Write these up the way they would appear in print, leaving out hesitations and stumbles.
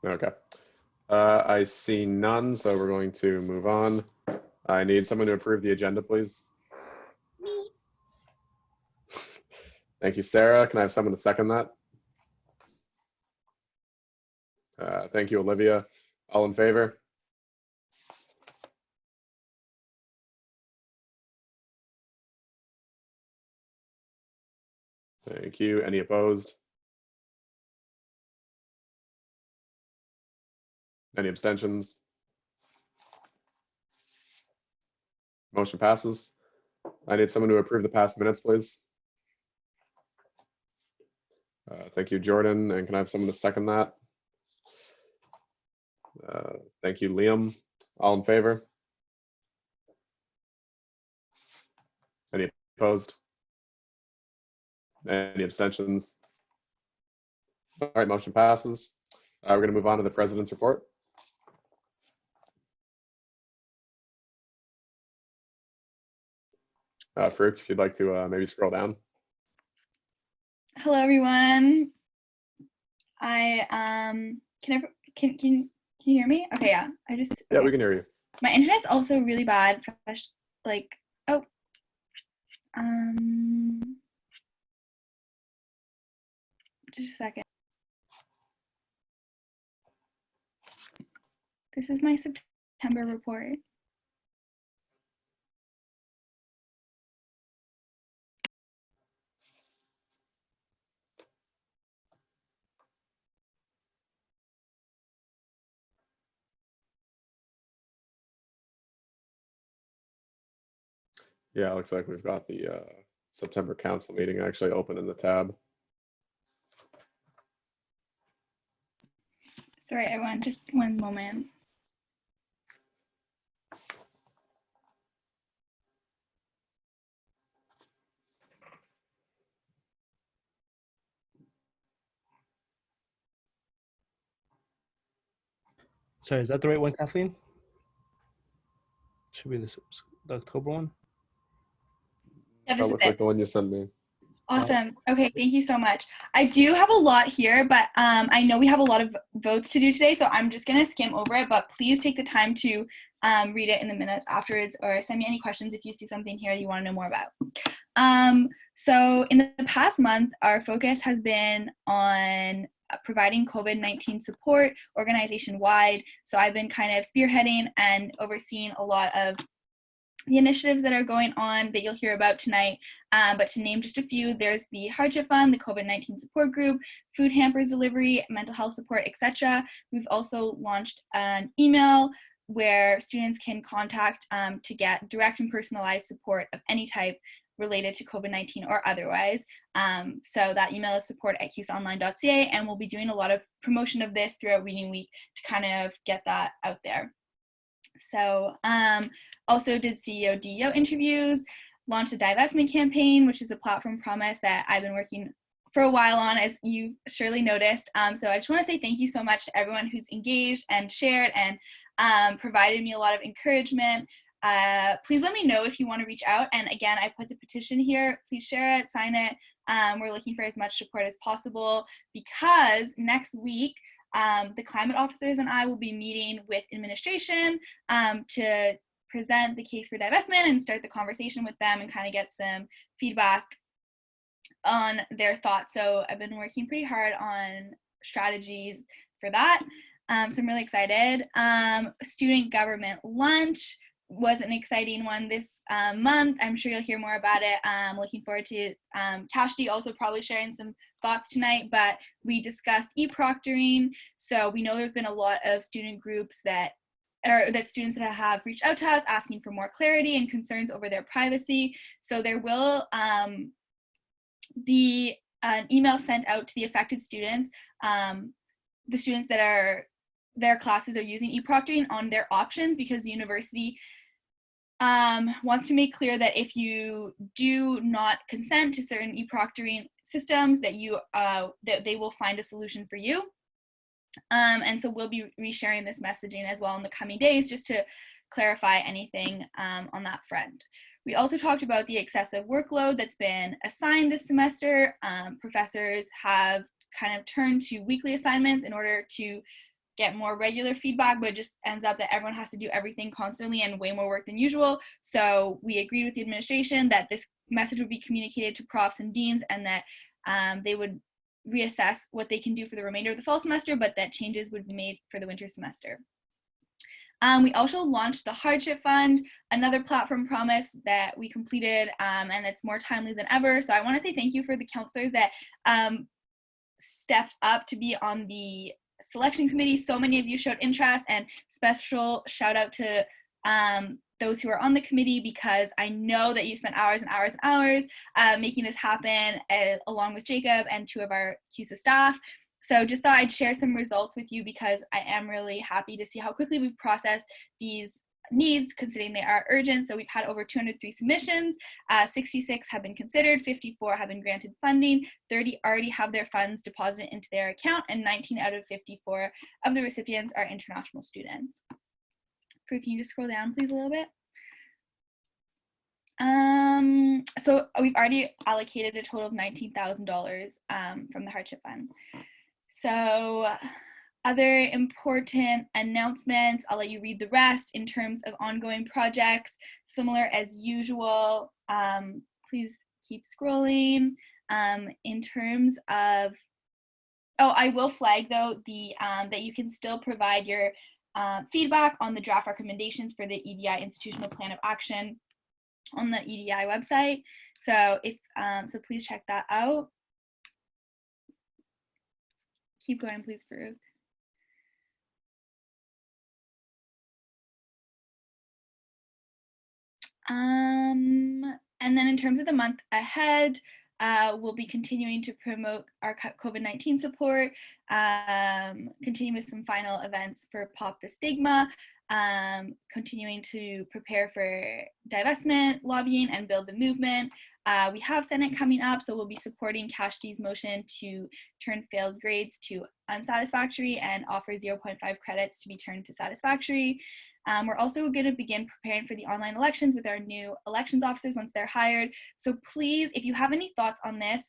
Okay. I see none, so we're going to move on. I need someone to approve the agenda, please. Me. Thank you, Sarah. Can I have someone to second that? Thank you, Olivia. All in favor? Thank you. Any opposed? Any abstentions? Motion passes. I need someone to approve the past minutes, please. Thank you, Jordan. And can I have someone to second that? Thank you, Liam. All in favor? Any opposed? Any abstentions? All right, motion passes. We're going to move on to the president's report. Farouk, if you'd like to maybe scroll down. Hello, everyone. Can you hear me? Okay, yeah. Yeah, we can hear you. My internet's also really bad. Like, oh. Just a second. This is my September report. Yeah, it looks like we've got the September council meeting actually open in the tab. Sorry, everyone, just one moment. Sorry, is that the right one, Kathleen? Should be the October one. Yeah, That looks like the one you sent me. Awesome. Okay, thank you so much. I do have a lot here, but I know we have a lot of votes to do today, so I'm just going to skim over it, but please take the time to read it in the minutes afterwards, or send me any questions if you see something here you want to know more about. So in the past month, our focus has been on providing COVID-19 support organization-wide. So I've been kind of spearheading and overseeing a lot of the initiatives that are going on that you'll hear about tonight. But to name just a few, there's the Hardship Fund, the COVID-19 support group, food hampers delivery, mental health support, etc. We've also launched an email where students can contact to get direct and personalized support of any type related to COVID-19 or otherwise. So that email is support@cusaonline.ca, and we'll be doing a lot of promotion of this throughout Reading Week to kind of get that out there. So also did CEO DEO interviews, launched a divestment campaign, which is a platform promise that I've been working for a while on, as you surely noticed. So I just want to say thank you so much to everyone who's engaged and shared and provided me a lot of encouragement. Please let me know if you want to reach out. And again, I put the petition here. Please share it, sign it. We're looking for as much support as possible, because next week, the climate officers and I will be meeting with administration to present the case for divestment and start the conversation with them and kind of get some feedback on their thoughts. So I've been working pretty hard on strategies for that. So I'm really excited. Student government lunch was an exciting one this month. I'm sure you'll hear more about it. Looking forward to Kashti also probably sharing some thoughts tonight, but we discussed E-Proctoring. So we know there's been a lot of student groups that students that have reached out to us asking for more clarity and concerns over their privacy. So there will be an email sent out to the affected students, the students that their classes are using E-Proctoring, on their options, because the university wants to make clear that if you do not consent to certain E-Proctoring systems, that that they will find a solution for you. And so we'll be resharing this messaging as well in the coming days, just to clarify anything on that front. We also talked about the excessive workload that's been assigned this semester. Professors have kind of turned to weekly assignments in order to get more regular feedback, but it just ends up that everyone has to do everything constantly and way more work than usual. So we agreed with the administration that this message would be communicated to profs and deans, and that they would reassess what they can do for the remainder of the fall semester, but that changes would be made for the winter semester. We also launched the Hardship Fund, another platform promise that we completed, and it's more timely than ever. So I want to say thank you for the counselors that stepped up to be on the selection committee. So many of you showed interest, and special shout out to those who are on the committee, because I know that you spent hours and hours and hours making this happen, along with Jacob and 2 of our CUSA staff. So just thought I'd share some results with you, because I am really happy to see how quickly we've processed these needs, considering they are urgent. So we've had over 203 submissions, 66 have been considered, 54 have been granted funding, 30 already have their funds deposited into their account, and 19 out of 54 of the recipients are international students. Can you just scroll down please a little bit? So we've already allocated a total of $19,000 from the Hardship Fund. So other important announcements, I'll let you read the rest. In terms of ongoing projects, similar as usual, please keep scrolling. In terms of, I will flag though that you can still provide your feedback on the draft recommendations for the EDI Institutional Plan of Action on the EDI website. So so please check that out. Keep going, please, Farouk. And then in terms of the month ahead, we'll be continuing to promote our COVID-19 support, continue with some final events for Pop the Stigma, continuing to prepare for divestment, lobbying, and build the movement. We have Senate coming up, so we'll be supporting Cash D's motion to turn failed grades to unsatisfactory and offer 0.5 credits to be turned to satisfactory. We're also going to begin preparing for the online elections with our new elections officers once they're hired. So please, if you have any thoughts on this,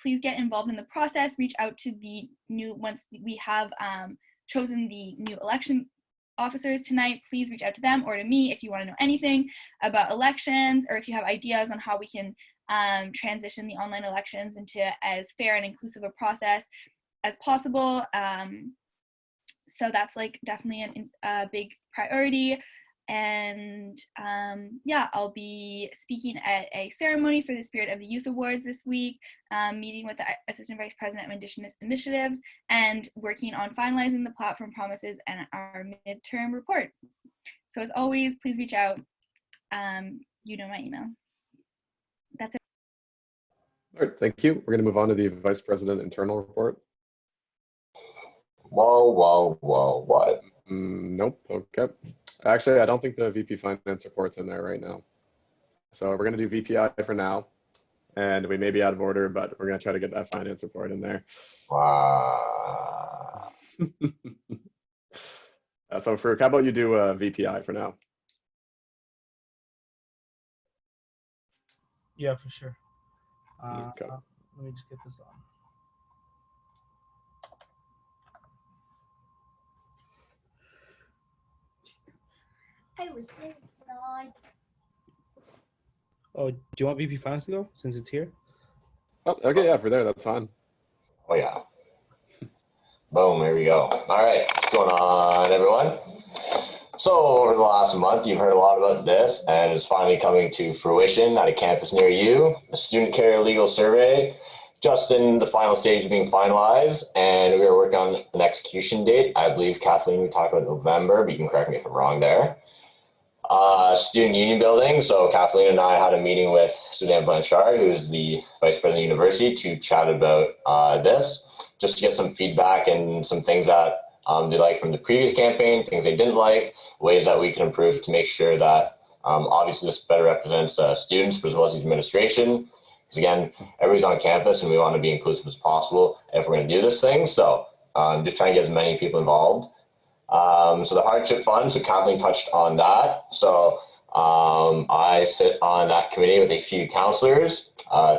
please get involved in the process. Reach out to the new, once we have chosen the new election officers tonight, please reach out to them or to me if you want to know anything about elections, or if you have ideas on how we can transition the online elections into as fair and inclusive a process as possible. So that's like definitely a big priority. And yeah, I'll be speaking at a ceremony for the Spirit of the Youth Awards this week, meeting with the Assistant Vice President of Indigenous Initiatives, and working on finalizing the platform promises and our midterm report. So as always, please reach out. You know my email. That's it. All right, thank you. We're going to move on to the Vice President internal report. Whoa, what? Nope, okay. Actually, I don't think the VP Finance report's in there right now. So we're going to do VPI for now. And we may be out of order, but we're going to try to get that finance report in there. Wow. So Farouk, how about you do VPI for now? Yeah, for sure. Okay. Let me just get this on. Oh, do you want VP Finance to go since it's here? Oh, okay, yeah, for there, that's fine. Oh yeah. Boom, there we go. All right, what's going on, everyone? So over the last month, you've heard a lot about this, and it's finally coming to fruition at a campus near you. The Student Care Legal Survey, just in the final stage of being finalized, and we are working on an execution date. I believe, Kathleen, we talked about November, but you can correct me if I'm wrong there. Student Union Building. So Kathleen and I had a meeting with Suzanne Blanchard, who is the Vice President of the University, to chat about this, just to get some feedback and some things that they like from the previous campaign, things they didn't like, ways that we can improve to make sure that obviously this better represents students, but as well as the administration. Because again, everybody's on campus and we want to be inclusive as possible if we're going to do this thing. So just trying to get as many people involved. So the Hardship Fund, so Kathleen touched on that. So I sit on that committee with a few counselors.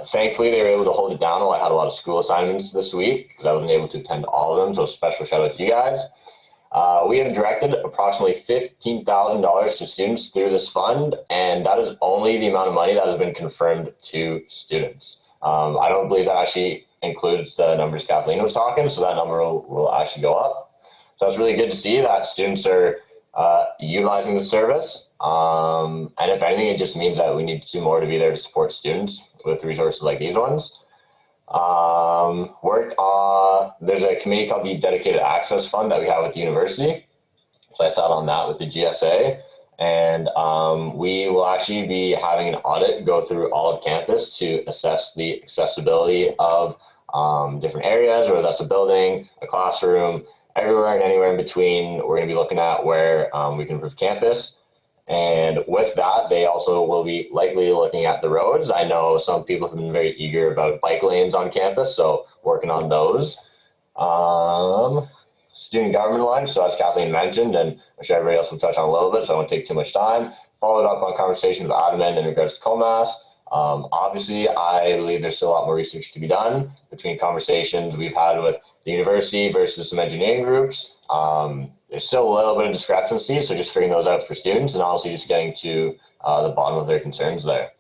Thankfully, they were able to hold it down while I had a lot of school assignments this week because I wasn't able to attend all of them. So special shout out to you guys. We have directed approximately $15,000 to students through this fund, and that is only the amount of money that has been confirmed to students. I don't believe that actually includes the numbers Kathleen was talking, so that number will actually go up. So it's really good to see that students are utilizing the service. And if anything, it just means that we need to do more to be there to support students with resources like these ones. There's a committee called the Dedicated Access Fund that we have at the university. So I sat on that with the GSA, and we will actually be having an audit go through all of campus to assess the accessibility of different areas, whether that's a building, a classroom, everywhere and anywhere in between. We're going to be looking at where we can improve campus. And with that, they also will be likely looking at the roads. I know some people have been very eager about bike lanes on campus, so working on those. Student government line, so as Kathleen mentioned, and I'm sure everybody else will touch on a little bit, so I won't take too much time. Followed up on conversations with admin in regards to COMAS. Obviously, I believe there's still a lot more research to be done between conversations we've had with the university versus some engineering groups. There's still a little bit of discrepancy, so just figuring those out for students and honestly just getting to the bottom of their concerns there.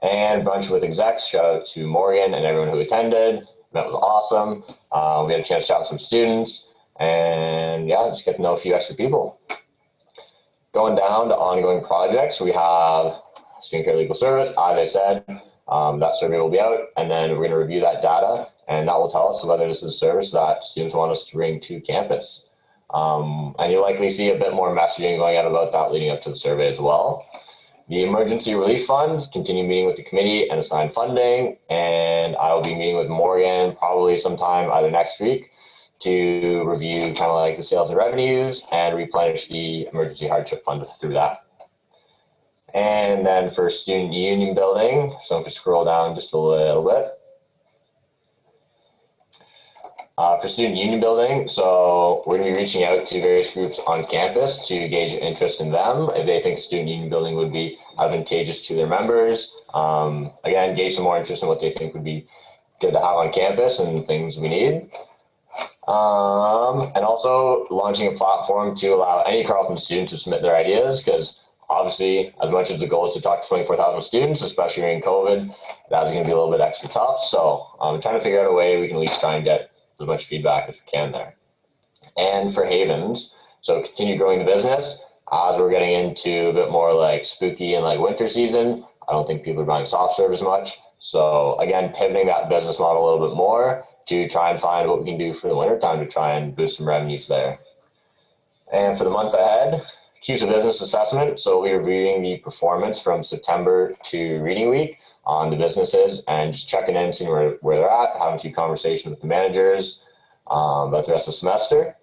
And brunch with execs, shout out to Morgan and everyone who attended. That was awesome. We had a chance to chat with some students and yeah, just get to know a few extra people. Going down to ongoing projects, we have Student Care Legal Service, as I said, that survey will be out, and then we're going to review that data, and that will tell us whether this is a service that students want us to bring to campus. And you'll likely see a bit more messaging going out about that leading up to the survey as well. The Emergency Relief Fund, continue meeting with the committee and assign funding, and I will be meeting with Morgan probably sometime either next week to review kind of like the sales and revenues and replenish the Emergency Hardship Fund through that. And then for student union building, so I can scroll down just a little bit. For student union building, so we're going to be reaching out to various groups on campus to gauge interest in them if they think student union building would be advantageous to their members. Again, gauge some more interest in what they think would be good to have on campus and things we need. And also launching a platform to allow any Carleton student to submit their ideas, because obviously, as much as the goal is to talk to 24,000 students, especially during COVID, that's going to be a little bit extra tough. So I'm trying to figure out a way we can at least try and get as much feedback as we can there. And for Havens, so continue growing the business. As we're getting into a bit more like spooky and like winter season, I don't think people are buying soft serve as much. So again, pivoting that business model a little bit more to try and find what we can do for the winter time to try and boost some revenues there. And for the month ahead, CUSA business assessment. So we're reviewing the performance from September to reading week on the businesses and just checking in, seeing where they're at, having a few conversations with the managers about the rest of the semester.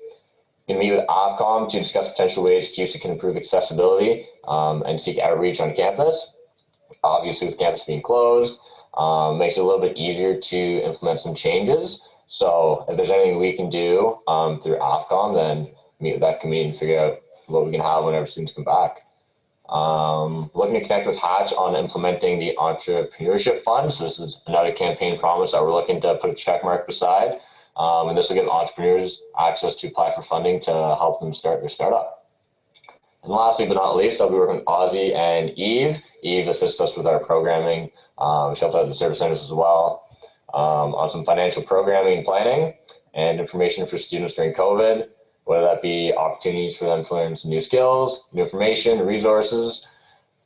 Going to meet with AVCOM to discuss potential ways CUSA can improve accessibility and seek outreach on campus. Obviously, with campus being closed, makes it a little bit easier to implement some changes. So if there's anything we can do through AVCOM, then meet with that committee and figure out what we can have whenever students come back. Looking to connect with Hatch on implementing the Entrepreneurship Fund. So this is another campaign promise that we're looking to put a check mark beside. And this will give entrepreneurs access to apply for funding to help them start their startup. And lastly, but not least, I'll be working with Ozzy and Eve. Eve assists us with our programming. She helps out in the service centers as well on some financial programming and planning and information for students during COVID, whether that be opportunities for them to learn some new skills, new information, resources.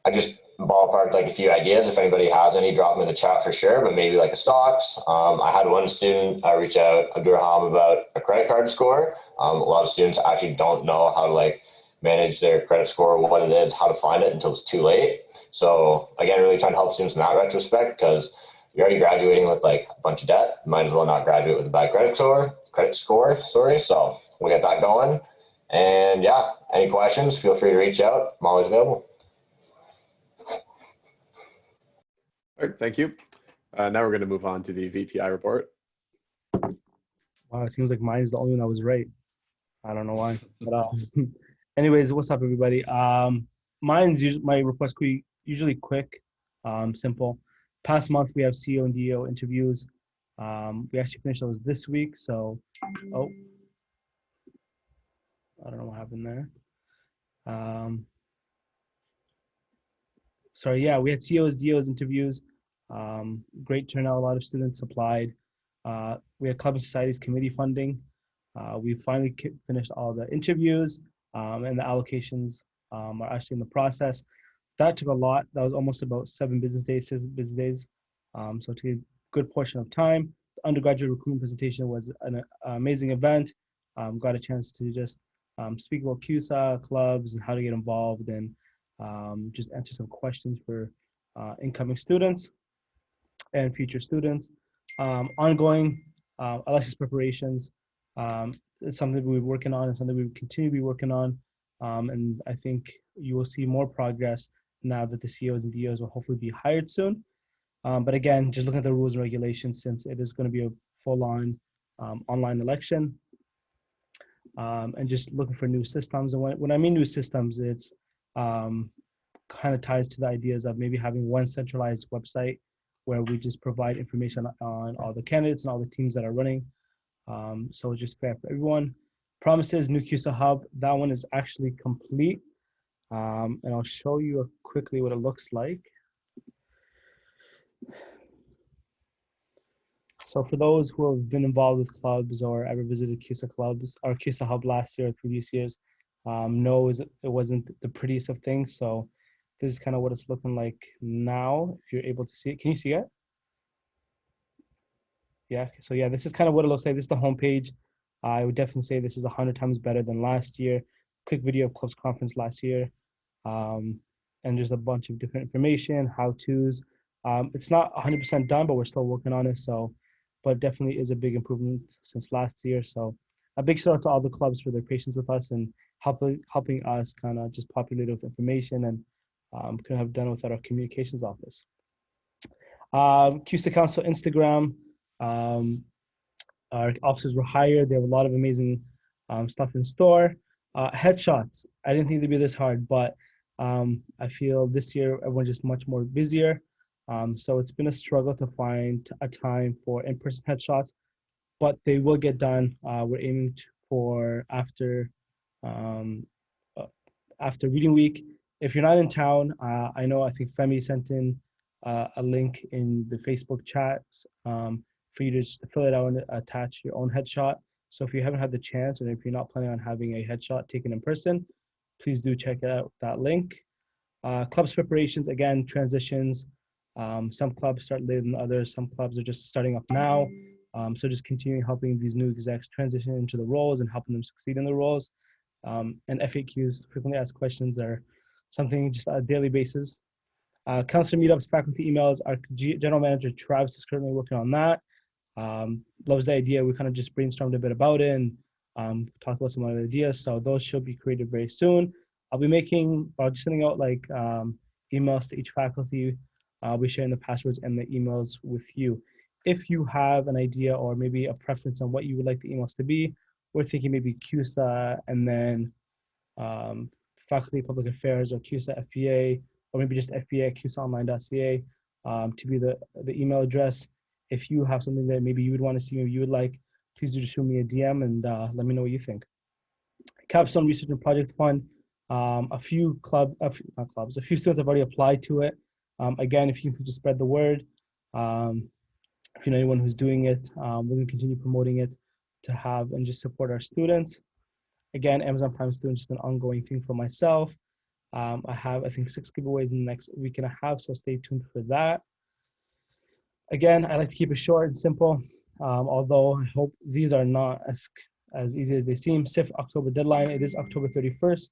I just ballparked like a few ideas. If anybody has any, drop them in the chat for sure, but maybe like a stocks. I had one student reach out, Abdurraham, about a credit card score. A lot of students actually don't know how to like manage their credit score, what it is, how to find it until it's too late. So again, really trying to help students in that retrospect, because you're already graduating with like a bunch of debt. Might as well not graduate with a bad credit score, sorry. So we'll get that going. And yeah, any questions, feel free to reach out. I'm always available. All right, thank you. Now we're going to move on to the VPI report. Wow, it seems like mine's the only one that was right. I don't know why. But anyways, what's up, everybody? my request usually quick, simple. Past month we have CEO and DO interviews. We actually finished those this week. So, oh, I don't know what happened there. Sorry, yeah, we had COs, DOs interviews. Great turnout. A lot of students applied. We had Club and Societies committee funding. We finally finished all the interviews, and the allocations are actually in the process. That took a lot. That was almost about 7 business days, 6 business days. So it took a good portion of time. The undergraduate recruitment presentation was an amazing event. Got a chance to just speak about CUSA clubs and how to get involved, and just answer some questions for incoming students and future students. Ongoing elections preparations. It's something we're working on and something we continue to be working on. And I think you will see more progress now that the COs and DOs will hopefully be hired soon. But again, just looking at the rules and regulations, since it is going to be a full-on online election, and just looking for new systems. And when I mean new systems, it's kind of ties to the ideas of maybe having one centralized website where we just provide information on all the candidates and all the teams that are running. So it's just fair for everyone. Promises, new CUSA Hub, that one is actually complete. And I'll show you quickly what it looks like. So for those who have been involved with clubs or ever visited CUSA clubs or CUSA Hub last year or previous years, know it wasn't the prettiest of things. So this is kind of what it's looking like now, if you're able to see it. Can you see it? Yeah, so yeah, this is kind of what it looks like. This is the homepage. I would definitely say this is 100 times better than last year. Quick video of clubs conference last year. And just a bunch of different information, how-tos. It's not 100% done, but we're still working on it. So, but definitely is a big improvement since last year. So a big shout out to all the clubs for their patience with us and helping us kind of just populate with information, and couldn't have done it without our communications office. CUSA Council Instagram. Our officers were hired. They have a lot of amazing stuff in store. Headshots. I didn't think they'd be this hard, but I feel this year everyone's just much more busier. So it's been a struggle to find a time for in-person headshots, but they will get done. We're aiming for after reading week. If you're not in town, I think Femi sent in a link in the Facebook chats for you to just fill it out and attach your own headshot. So if you haven't had the chance, and if you're not planning on having a headshot taken in person, please do check out that link. Clubs preparations, again, transitions. Some clubs start later than others. Some clubs are just starting up now. So just continuing helping these new execs transition into the roles and helping them succeed in the roles. And FAQs, frequently asked questions, are something just on a daily basis. Counselor meetups, faculty emails. Our general manager, Travis, is currently working on that. Loves the idea. We kind of just brainstormed a bit about it and talked about some other ideas. So those should be created very soon. I'll just sending out like emails to each faculty. I'll be sharing the passwords and the emails with you. If you have an idea or maybe a preference on what you would like the emails to be, we're thinking maybe CUSA and then Faculty of Public Affairs or CUSA FPA, or maybe just FPA at CUSAonline.ca to be the email address. If you have something that maybe you would want to see or you would like, please do just shoot me a DM and let me know what you think. Capstone Research and Project Fund. A few students have already applied to it. Again, if you can just spread the word, if you know anyone who's doing it, we're going to continue promoting it to have and just support our students. Again, Amazon Prime is doing just an ongoing thing for myself. I have, I think, 6 giveaways in the next week and a half, so stay tuned for that. Again, I like to keep it short and simple, although I hope these are not as easy as they seem. SIF October deadline, it is October 31st.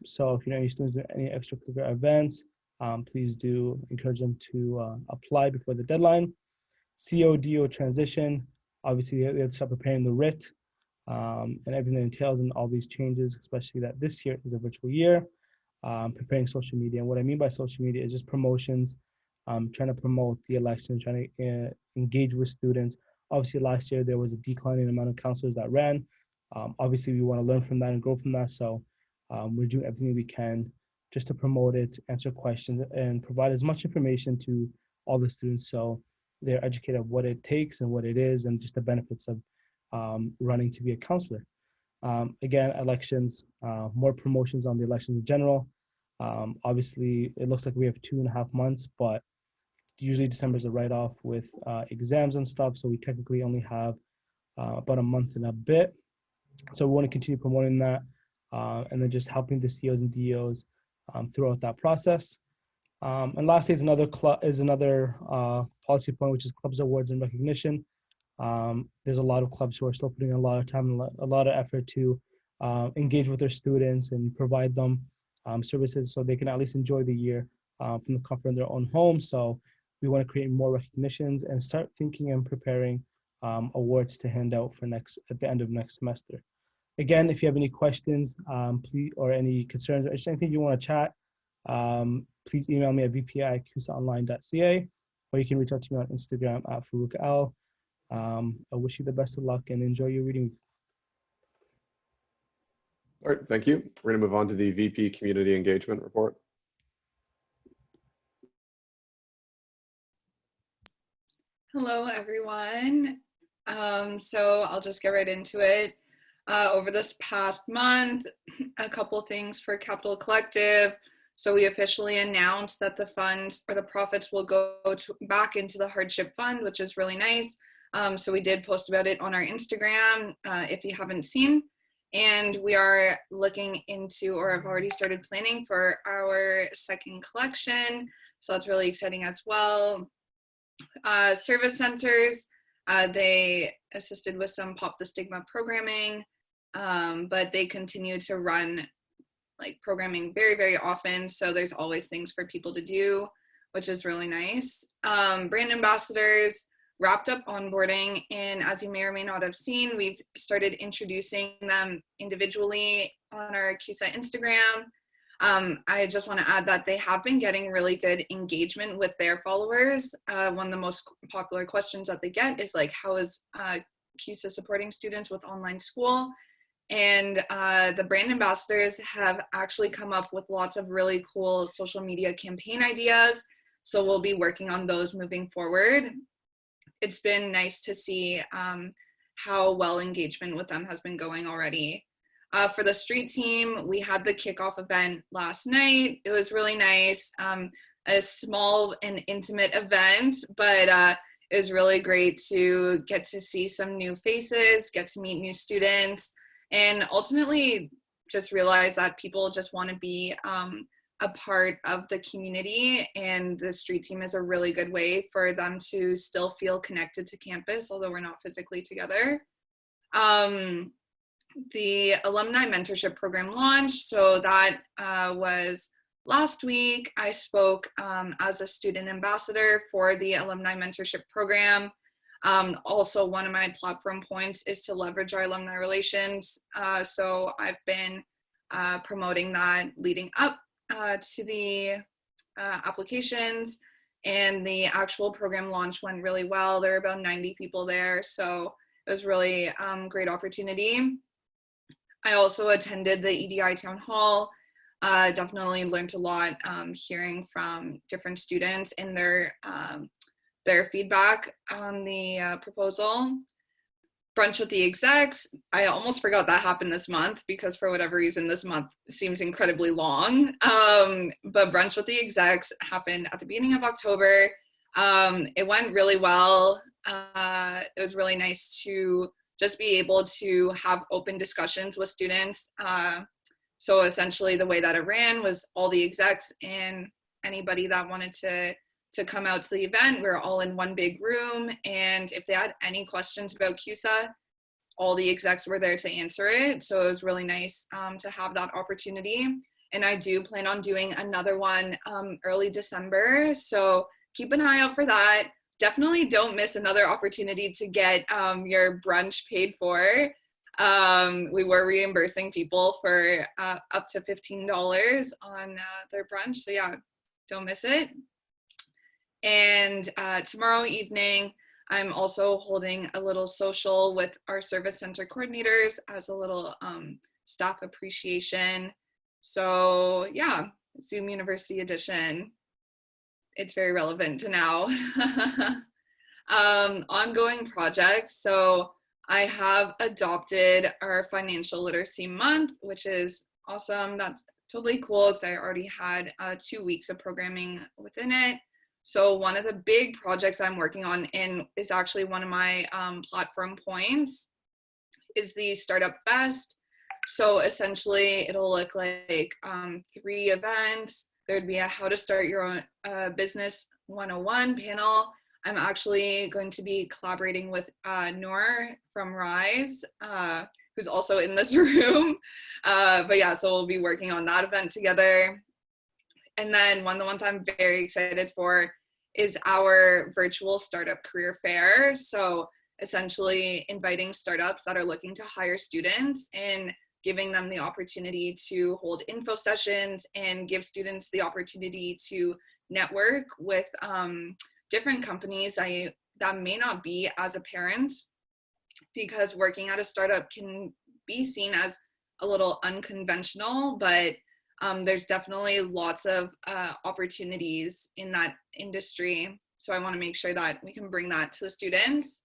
So if you know any students doing any extracurricular events, please do encourage them to apply before the deadline. CODO transition, obviously they have to start preparing the writ and everything that entails in all these changes, especially that this year is a virtual year. Preparing social media, and what I mean by social media is just promotions, trying to promote the election, trying to engage with students. Obviously last year there was a declining amount of counselors that ran. Obviously we want to learn from that and grow from that, so we're doing everything we can just to promote it, answer questions, and provide as much information to all the students so they're educated of what it takes and what it is and just the benefits of running to be a counselor. Again, elections, more promotions on the elections in general. Obviously, it looks like we have 2.5 months, but usually December is a write-off with exams and stuff, so we technically only have about a month and a bit. So we want to continue promoting that and then just helping the CEOs and DEOs throughout that process. And lastly is another policy point, which is clubs awards and recognition. There's a lot of clubs who are still putting a lot of time and a lot of effort to engage with their students and provide them services so they can at least enjoy the year from the comfort of their own home. So we want to create more recognitions and start thinking and preparing awards to hand out for at the end of next semester. Again, if you have any questions, please, or any concerns, or just anything you want to chat, please email me at vpi@cusaonline.ca, or you can reach out to me on Instagram at FaroukL. I wish you the best of luck and enjoy your reading. All right, thank you. We're going to move on to the VP Community Engagement Report. Hello, everyone. So I'll just get right into it. Over this past month, a couple things for Capital Collective. So we officially announced that the funds or the profits will go back into the Hardship Fund, which is really nice. So we did post about it on our Instagram if you haven't seen. And we are looking into, or have already started planning for our second collection. So that's really exciting as well. Service centers, they assisted with some Pop the Stigma programming, but they continue to run like programming very, very often. So there's always things for people to do, which is really nice. Brand ambassadors wrapped up onboarding, and as you may or may not have seen, we've started introducing them individually on our CUSA Instagram. I just want to add that they have been getting really good engagement with their followers. One of the most popular questions that they get is like, how is CUSA supporting students with online school? And the brand ambassadors have actually come up with lots of really cool social media campaign ideas. So we'll be working on those moving forward. It's been nice to see how well engagement with them has been going already. For the street team, we had the kickoff event last night. It was really nice, a small and intimate event, but it was really great to get to see some new faces, get to meet new students, and ultimately just realize that people just want to be a part of the community, and the street team is a really good way for them to still feel connected to campus, although we're not physically together. The Alumni Mentorship program launched, so that was last week. I spoke as a student ambassador for the Alumni Mentorship program. Also, one of my platform points is to leverage our alumni relations. So I've been promoting that leading up to the applications, and the actual program launch went really well. There were about 90 people there, so it was really great opportunity. I also attended the EDI town hall. Definitely learned a lot hearing from different students and their feedback on the proposal. Brunch with the execs. I almost forgot that happened this month because for whatever reason this month seems incredibly long. But brunch with the execs happened at the beginning of October. It went really well. It was really nice to just be able to have open discussions with students. So essentially the way that it ran was all the execs and anybody that wanted to come out to the event, we were all in one big room, and if they had any questions about CUSA, all the execs were there to answer it. So it was really nice to have that opportunity. And I do plan on doing another one early December, so keep an eye out for that. Definitely don't miss another opportunity to get your brunch paid for. We were reimbursing people for up to $15 on their brunch, so yeah, don't miss it. And tomorrow evening, I'm also holding a little social with our service center coordinators as a little staff appreciation. So yeah, Zoom University Edition. It's very relevant to now. Ongoing projects. So I have adopted our Financial Literacy Month, which is awesome. That's totally cool because I already had 2 weeks of programming within it. So one of the big projects I'm working on and is actually one of my platform points is the Startup Fest. So essentially it'll look like 3 events. There'd be a how to start your own business 101 panel. I'm actually going to be collaborating with Noor from Rise, who's also in this room. But yeah, so we'll be working on that event together. And then one of the ones I'm very excited for is our virtual startup career fair. So essentially inviting startups that are looking to hire students and giving them the opportunity to hold info sessions and give students the opportunity to network with different companies that may not be as apparent, because working at a startup can be seen as a little unconventional, but there's definitely lots of opportunities in that industry. So I want to make sure that we can bring that to the students.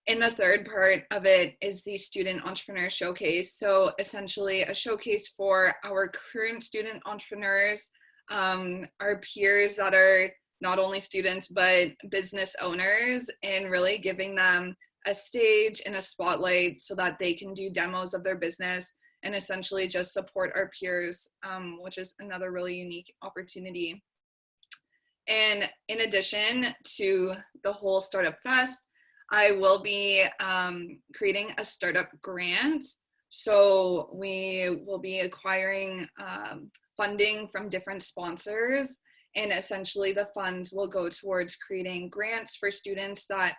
And the third part of it is the Student Entrepreneur Showcase. So essentially a showcase for our current student entrepreneurs, our peers that are not only students, but business owners, and really giving them a stage and a spotlight so that they can do demos of their business and essentially just support our peers, which is another really unique opportunity. And in addition to the whole Startup Fest, I will be creating a startup grant. So we will be acquiring funding from different sponsors, and essentially the funds will go towards creating grants for students that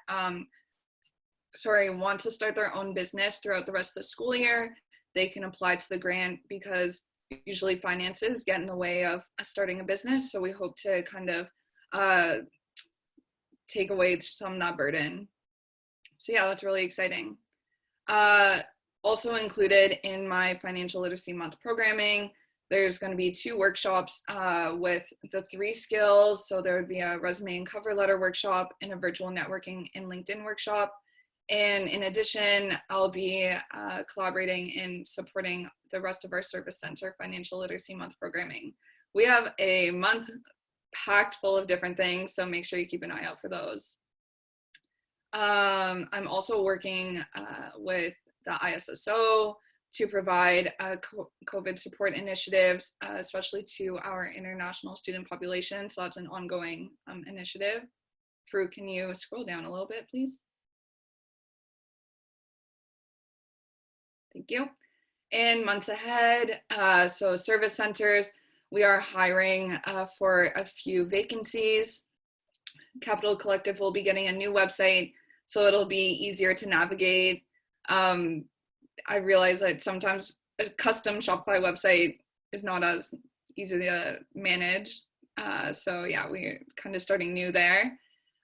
want to start their own business throughout the rest of the school year. They can apply to the grant because usually finances get in the way of starting a business. So we hope to kind of take away some of that burden. So yeah, that's really exciting. Also included in my Financial Literacy Month programming, there's going to be 2 workshops with the 3 skills. So there would be a resume and cover letter workshop and a virtual networking and LinkedIn workshop. And in addition, I'll be collaborating and supporting the rest of our Service Center Financial Literacy Month programming. We have a month packed full of different things, so make sure you keep an eye out for those. I'm also working with the ISSO to provide COVID support initiatives, especially to our international student population. So that's an ongoing initiative. Farouk, can you scroll down a little bit, please? Thank you. In months ahead, so service centers, we are hiring for a few vacancies. Capital Collective will be getting a new website, so it'll be easier to navigate. I realize that sometimes a custom Shopify website is not as easy to manage. So yeah, we're kind of starting new there.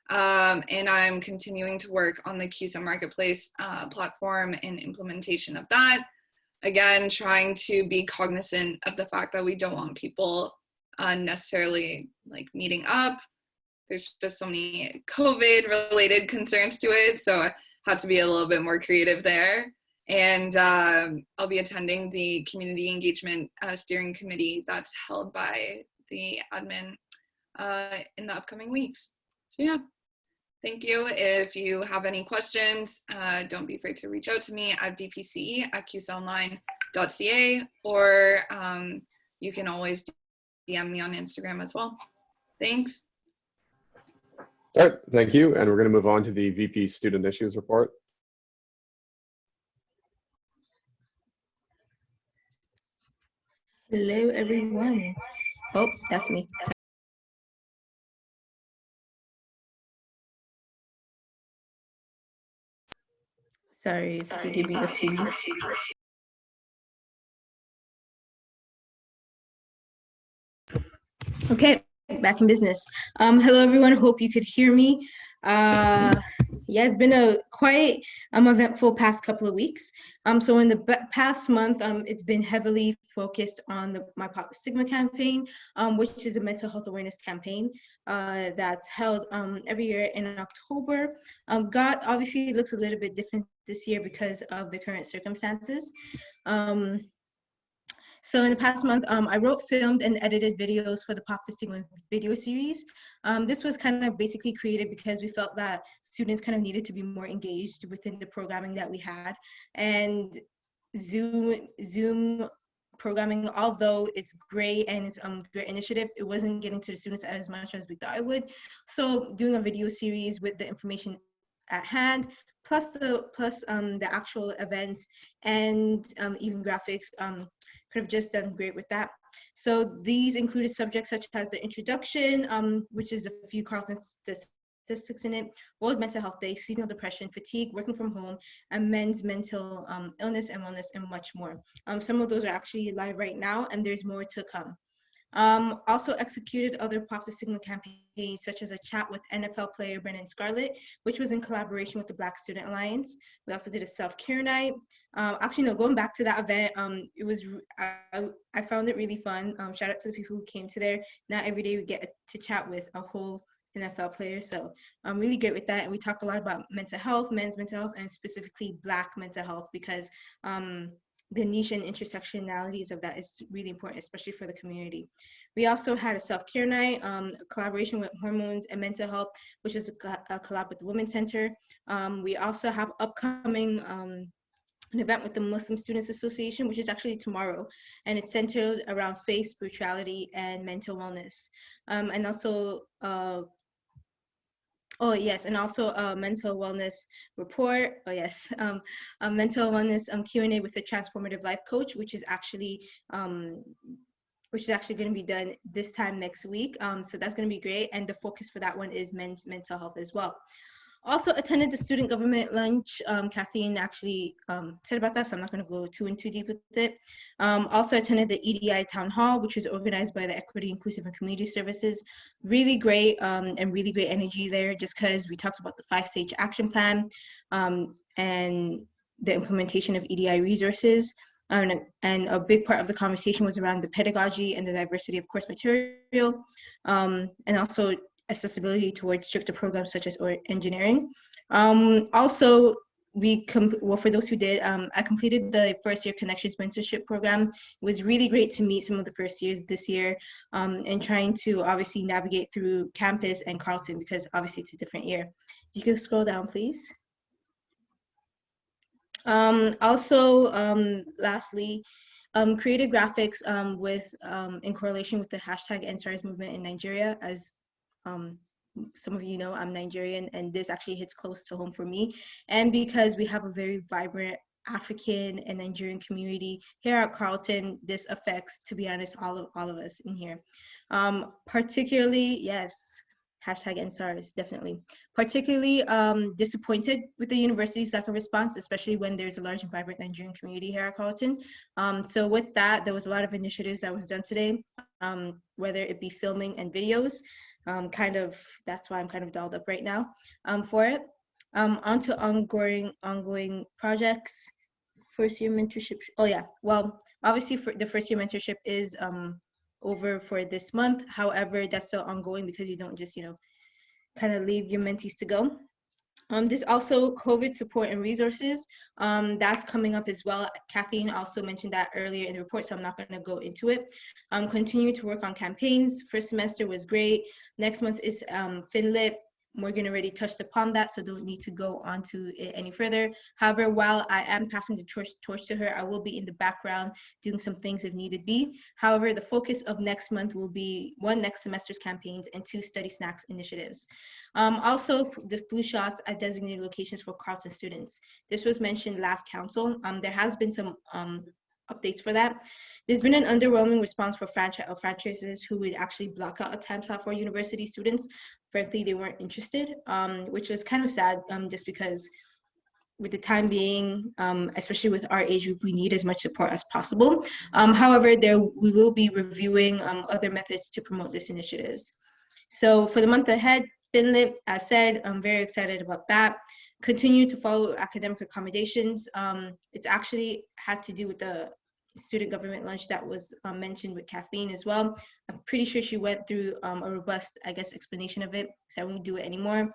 And I'm continuing to work on the CUSA Marketplace platform and implementation of that. Again, trying to be cognizant of the fact that we don't want people necessarily like meeting up. There's just so many COVID related concerns to it. So I had to be a little bit more creative there. And I'll be attending the community engagement steering committee that's held by the admin in the upcoming weeks. So yeah, thank you. If you have any questions, don't be afraid to reach out to me at vpce@cusaonline.ca, or you can always DM me on Instagram as well. Thanks. All right, thank you. And we're going to move on to the VP Student Issues Report. Hello, everyone. Oh, that's me. Sorry, if you give me a few. Okay, back in business. Hello, everyone. Hope you could hear me. Yeah, it's been a quite eventful past couple of weeks. So in the past month, it's been heavily focused on my Pop the Stigma campaign, which is a mental health awareness campaign that's held every year in October. God obviously looks a little bit different this year because of the current circumstances. So in the past month, I wrote, filmed, and edited videos for the Pop the Stigma video series. This was kind of basically created because we felt that students kind of needed to be more engaged within the programming that we had. And Zoom programming, although it's great and it's a great initiative, it wasn't getting to the students as much as we thought it would. So doing a video series with the information at hand, plus the actual events and even graphics, could have just done great with that. So these included subjects such as the introduction, which is a few Carleton statistics in it, World Mental Health Day, seasonal depression, fatigue, working from home, and men's mental illness and wellness, and much more. Some of those are actually live right now, and there's more to come. Also executed other Pop the Stigma campaigns, such as a chat with NFL player Brennan Scarlett, which was in collaboration with the Black Student Alliance. We also did a self-care night. Actually, no, going back to that event, it was, I found it really fun. Shout out to the people who came to there. Not every day we get to chat with a whole NFL player, so I'm really great with that. And we talked a lot about mental health, men's mental health, and specifically Black mental health, because the niche and intersectionalities of that is really important, especially for the community. We also had a self-care night, a collaboration with Hormones and Mental Health, which is a collab with the Women's Center. We also have upcoming an event with the Muslim Students Association, which is actually tomorrow, and it's centered around faith, spirituality, and mental wellness. And also, oh yes, and also a mental wellness report. Oh yes, a mental wellness Q&A with the Transformative Life Coach, which is actually going to be done this time next week. So that's going to be great, and the focus for that one is men's mental health as well. Also attended the student government lunch. Kathleen actually said about that, so I'm not going to go too deep with it. Also attended the EDI Town Hall, which was organized by the Equity, Inclusive, and Community Services. Really great and really great energy there, just because we talked about the 5-stage action plan and the implementation of EDI resources. And a big part of the conversation was around the pedagogy and the diversity of course material, and also accessibility towards stricter programs such as engineering. Also, for those who did, I completed the first year Connections mentorship program. It was really great to meet some of the first years this year, and trying to obviously navigate through campus and Carleton, because obviously it's a different year. You can scroll down, please. Also, lastly, created graphics in correlation with the hashtag #EndSARS movement in Nigeria. As some of you know, I'm Nigerian, and this actually hits close to home for me. And because we have a very vibrant African and Nigerian community here at Carleton, this affects, to be honest, all of us in here. Particularly, yes, hashtag #EndSARS, definitely. Particularly disappointed with the university's lack of response, especially when there's a large and vibrant Nigerian community here at Carleton. So with that, there was a lot of initiatives that was done today, whether it be filming and videos. That's why I'm kind of dolled up right now for it. Onto ongoing projects. First year mentorship. Oh yeah, well, obviously for the first year mentorship is over for this month. However, that's still ongoing because you don't just, kind of leave your mentees to go. There's also COVID support and resources. That's coming up as well. Kathleen also mentioned that earlier in the report, so I'm not going to go into it. Continue to work on campaigns. First semester was great. Next month is FinLit. Morgan already touched upon that, so don't need to go on to it any further. However, while I am passing the torch to her, I will be in the background doing some things if needed be. However, the focus of next month will be 1, next semester's campaigns, and 2, study snacks initiatives. Also, the flu shots at designated locations for Carleton students. This was mentioned last council. There has been some updates for that. There's been an underwhelming response for franchises who would actually block out a time slot for university students. Frankly, they weren't interested, which was kind of sad, just because with the time being, especially with our age group, we need as much support as possible. However, we will be reviewing other methods to promote this initiatives. So for the month ahead, FinLit. As said, I'm very excited about that. Continue to follow academic accommodations. It's actually had to do with the student government lunch that was mentioned with Kathleen as well. I'm pretty sure she went through a robust, I guess, explanation of it, so I won't do it anymore.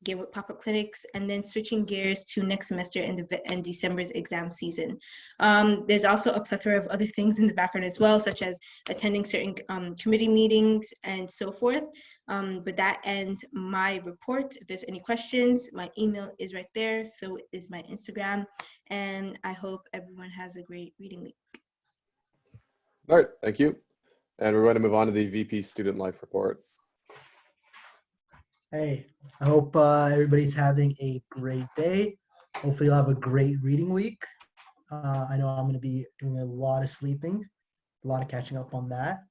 Again, with pop-up clinics, and then switching gears to next semester and December's exam season. There's also a plethora of other things in the background as well, such as attending certain committee meetings and so forth. But that ends my report. If there's any questions, my email is right there. So is my Instagram. And I hope everyone has a great reading week. All right, thank you. And we're going to move on to the VP Student Life Report. Hey, I hope everybody's having a great day. Hopefully you'll have a great reading week. I know I'm going to be doing a lot of sleeping, a lot of catching up on that.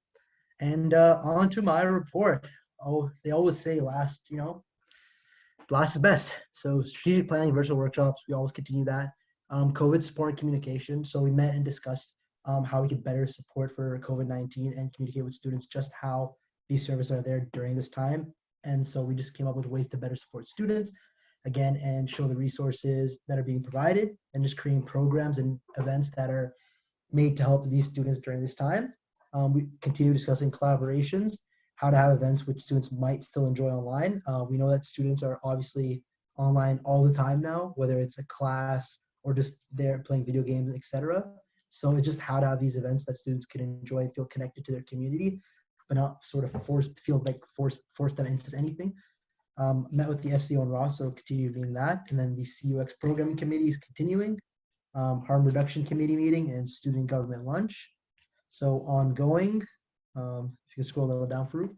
And on to my report. Oh, they always say last is best. So strategic planning, virtual workshops, we always continue that. COVID support and communication. So we met and discussed how we could better support for COVID-19 and communicate with students just how these services are there during this time. And so we just came up with ways to better support students, again, and show the resources that are being provided and just creating programs and events that are made to help these students during this time. We continue discussing collaborations, how to have events which students might still enjoy online. We know that students are obviously online all the time now, whether it's a class or just they're playing video games, etc. So it's just how to have these events that students can enjoy and feel connected to their community, but not sort of force them into anything. Met with the SEO and Ross, so continue doing that. And then the CUX programming committee is continuing, harm reduction committee meeting, and student government lunch. So ongoing, if you can scroll a little down, Farouk.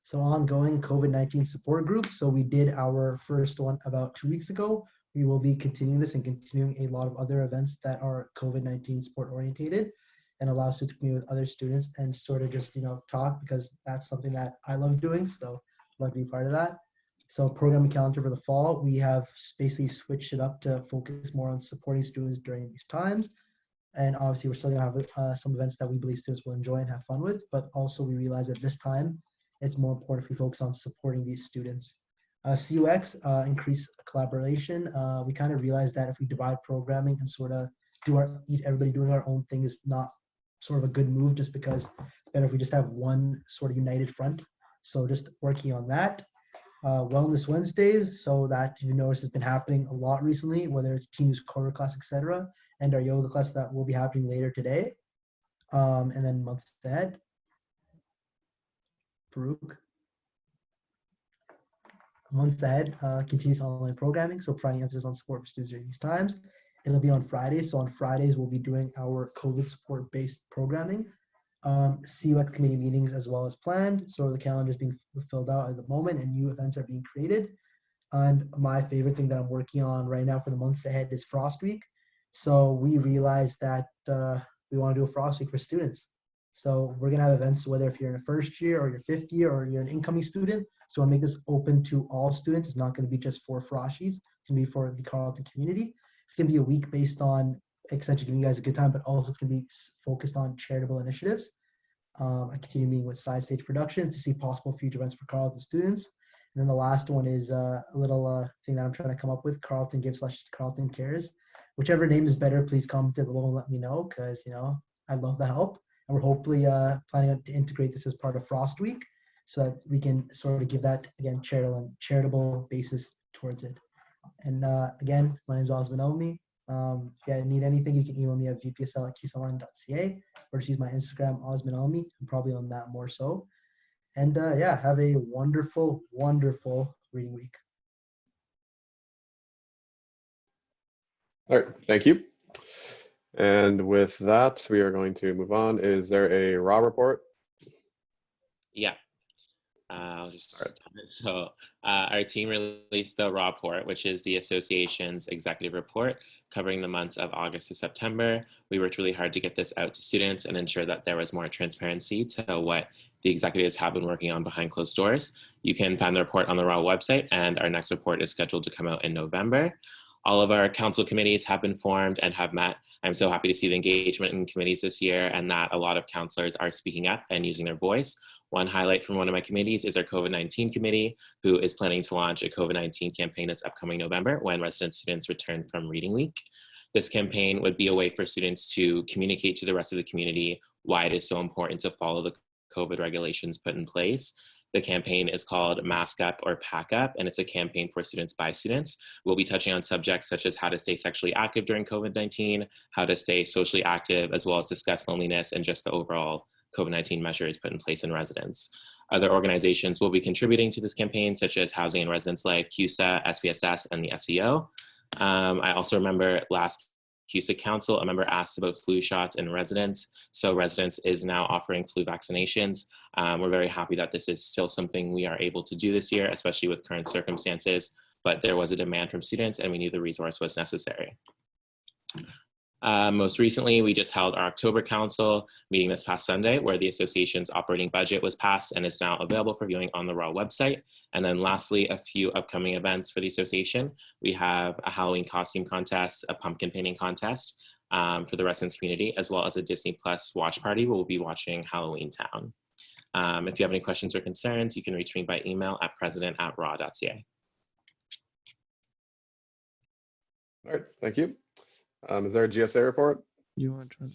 So ongoing COVID-19 support group. So we did our first one about 2 weeks ago. We will be continuing this and continuing a lot of other events that are COVID-19 support orientated and allow students to meet with other students and sort of just, talk, because that's something that I love doing. So I'd love to be part of that. So programming calendar for the fall, we have basically switched it up to focus more on supporting students during these times. And obviously we're still gonna have some events that we believe students will enjoy and have fun with, but also we realize at this time, it's more important if we focus on supporting these students. CUX, increase collaboration. We kind of realized that if we divide programming and sort of everybody doing our own thing is not sort of a good move, just because it's better if we just have one sort of united front. So just working on that. Wellness Wednesdays, so that you notice has been happening a lot recently, whether it's Teen News Core class, etc., and our yoga class that will be happening later today. And then months ahead. Farouk. Months ahead, continues online programming, so providing emphasis on support for students during these times. It'll be on Fridays, so on Fridays we'll be doing our COVID support-based programming. CUX committee meetings as well as planned, so the calendar is being filled out at the moment and new events are being created. And my favorite thing that I'm working on right now for the months ahead is Frost Week. So we realized that we want to do a Frost Week for students. So we're gonna have events, whether if you're in a first year or your fifth year or you're an incoming student. So I'll make this open to all students. It's not gonna be just for Frosties. It's gonna be for the Carleton community. It's gonna be a week based on essentially giving you guys a good time, but also it's gonna be focused on charitable initiatives. I continue meeting with Side Stage Productions to see possible future events for Carleton students. And then the last one is a little thing that I'm trying to come up with, Carleton Gives / Carleton Cares. Whichever name is better, please comment below and let me know, because I'd love the help. And we're hopefully planning to integrate this as part of Frost Week so that we can sort of give that, again, charitable basis towards it. And again, my name is Osman Elmi. If you need anything, you can email me at vpsl@cusaonline.ca or just use my Instagram, Osman Elmi. I'm probably on that more so. And yeah, have a wonderful, wonderful reading week. All right, thank you. And with that, we are going to move on. Is there a raw report? Yeah. I'll just start it. So our team released the raw report, which is the association's executive report covering the months of August to September. We worked really hard to get this out to students and ensure that there was more transparency to what the executives have been working on behind closed doors. You can find the report on the raw website, and our next report is scheduled to come out in November. All of our council committees have been formed and have met. I'm so happy to see the engagement in committees this year and that a lot of counselors are speaking up and using their voice. One highlight from one of my committees is our COVID-19 committee, who is planning to launch a COVID-19 campaign this upcoming November when resident students return from Reading Week. This campaign would be a way for students to communicate to the rest of the community why it is so important to follow the COVID regulations put in place. The campaign is called Mask Up or Pack Up, and it's a campaign for students by students. We'll be touching on subjects such as how to stay sexually active during COVID-19, how to stay socially active, as well as discuss loneliness and just the overall COVID-19 measures put in place in residence. Other organizations will be contributing to this campaign, such as Housing and Residence Life, CUSA, SPSS, and the SEO. I also remember last CUSA Council, a member asked about flu shots in residence. So residence is now offering flu vaccinations. We're very happy that this is still something we are able to do this year, especially with current circumstances, but there was a demand from students and we knew the resource was necessary. Most recently, we just held our October Council meeting this past Sunday, where the association's operating budget was passed and is now available for viewing on the RAW website. And then lastly, a few upcoming events for the association. We have a Halloween costume contest, a pumpkin painting contest for the residents community, as well as a Disney Plus watch party where we'll be watching Halloween Town. If you have any questions or concerns, you can reach me by email at president@raw.ca. All right, thank you. Is there a GSA report? You want to?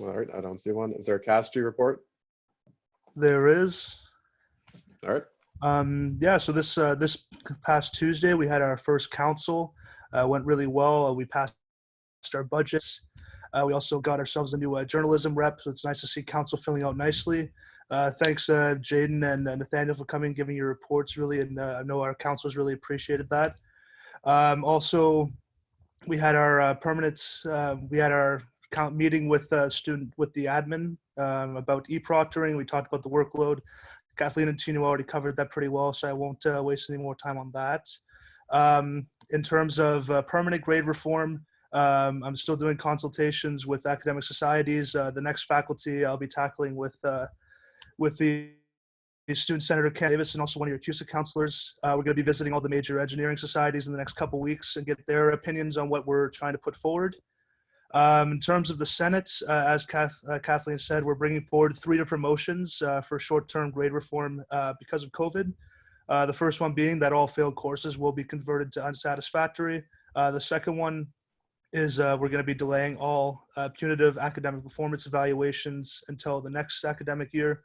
All right, I don't see one. Is there a CASG report? There is. All right. Yeah, so this past Tuesday, we had our first council. Went really well. We passed our budgets. We also got ourselves a new journalism rep, so it's nice to see council filling out nicely. Thanks, Jaden and Nathaniel, for coming, giving your reports, really, and I know our councilors really appreciated that. Also, we had our we had our meeting with the admin about E-Proctoring. We talked about the workload. Kathleen and Tino already covered that pretty well, so I won't waste any more time on that. In terms of permanent grade reform, I'm still doing consultations with academic societies. The next faculty I'll be tackling with the student senator Ken Davis and also one of your CUSA counselors. We're going to be visiting all the major engineering societies in the next couple weeks and get their opinions on what we're trying to put forward. In terms of the Senate, as Kathleen said, we're bringing forward 3 different motions for short-term grade reform because of COVID. The first one being that all failed courses will be converted to unsatisfactory. The second one is we're going to be delaying all punitive academic performance evaluations until the next academic year.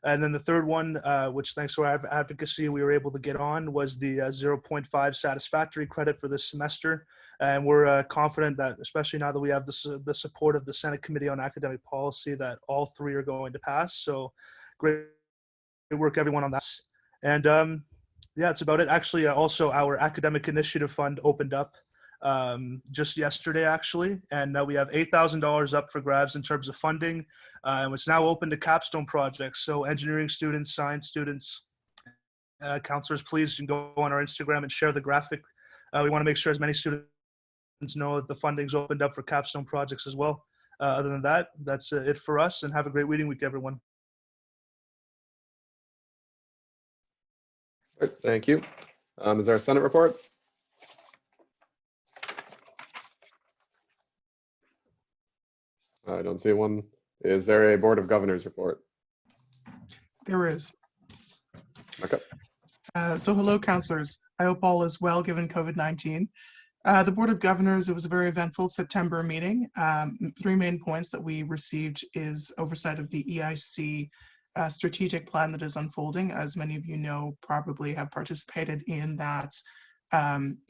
And then the third one, which thanks to our advocacy we were able to get on, was the 0.5 satisfactory credit for this semester. And we're confident that, especially now that we have the support of the Senate Committee on Academic Policy, that all 3 are going to pass. So great work, everyone, on that. And yeah, that's about it. Actually, also our Academic Initiative Fund opened up just yesterday, actually, and we have $8,000 up for grabs in terms of funding. It's now open to capstone projects. So engineering students, science students, counselors, please go on our Instagram and share the graphic. We want to make sure as many students know that the funding's opened up for capstone projects as well. Other than that, that's it for us, and have a great reading week, everyone. All right, thank you. Is there a Senate report? I don't see one. Is there a Board of Governors report? There is. Okay. So hello, counselors. I hope all is well given COVID-19. The Board of Governors, it was a very eventful September meeting. 3 main points that we received is oversight of the EIC strategic plan that is unfolding. As many of you know, probably have participated in that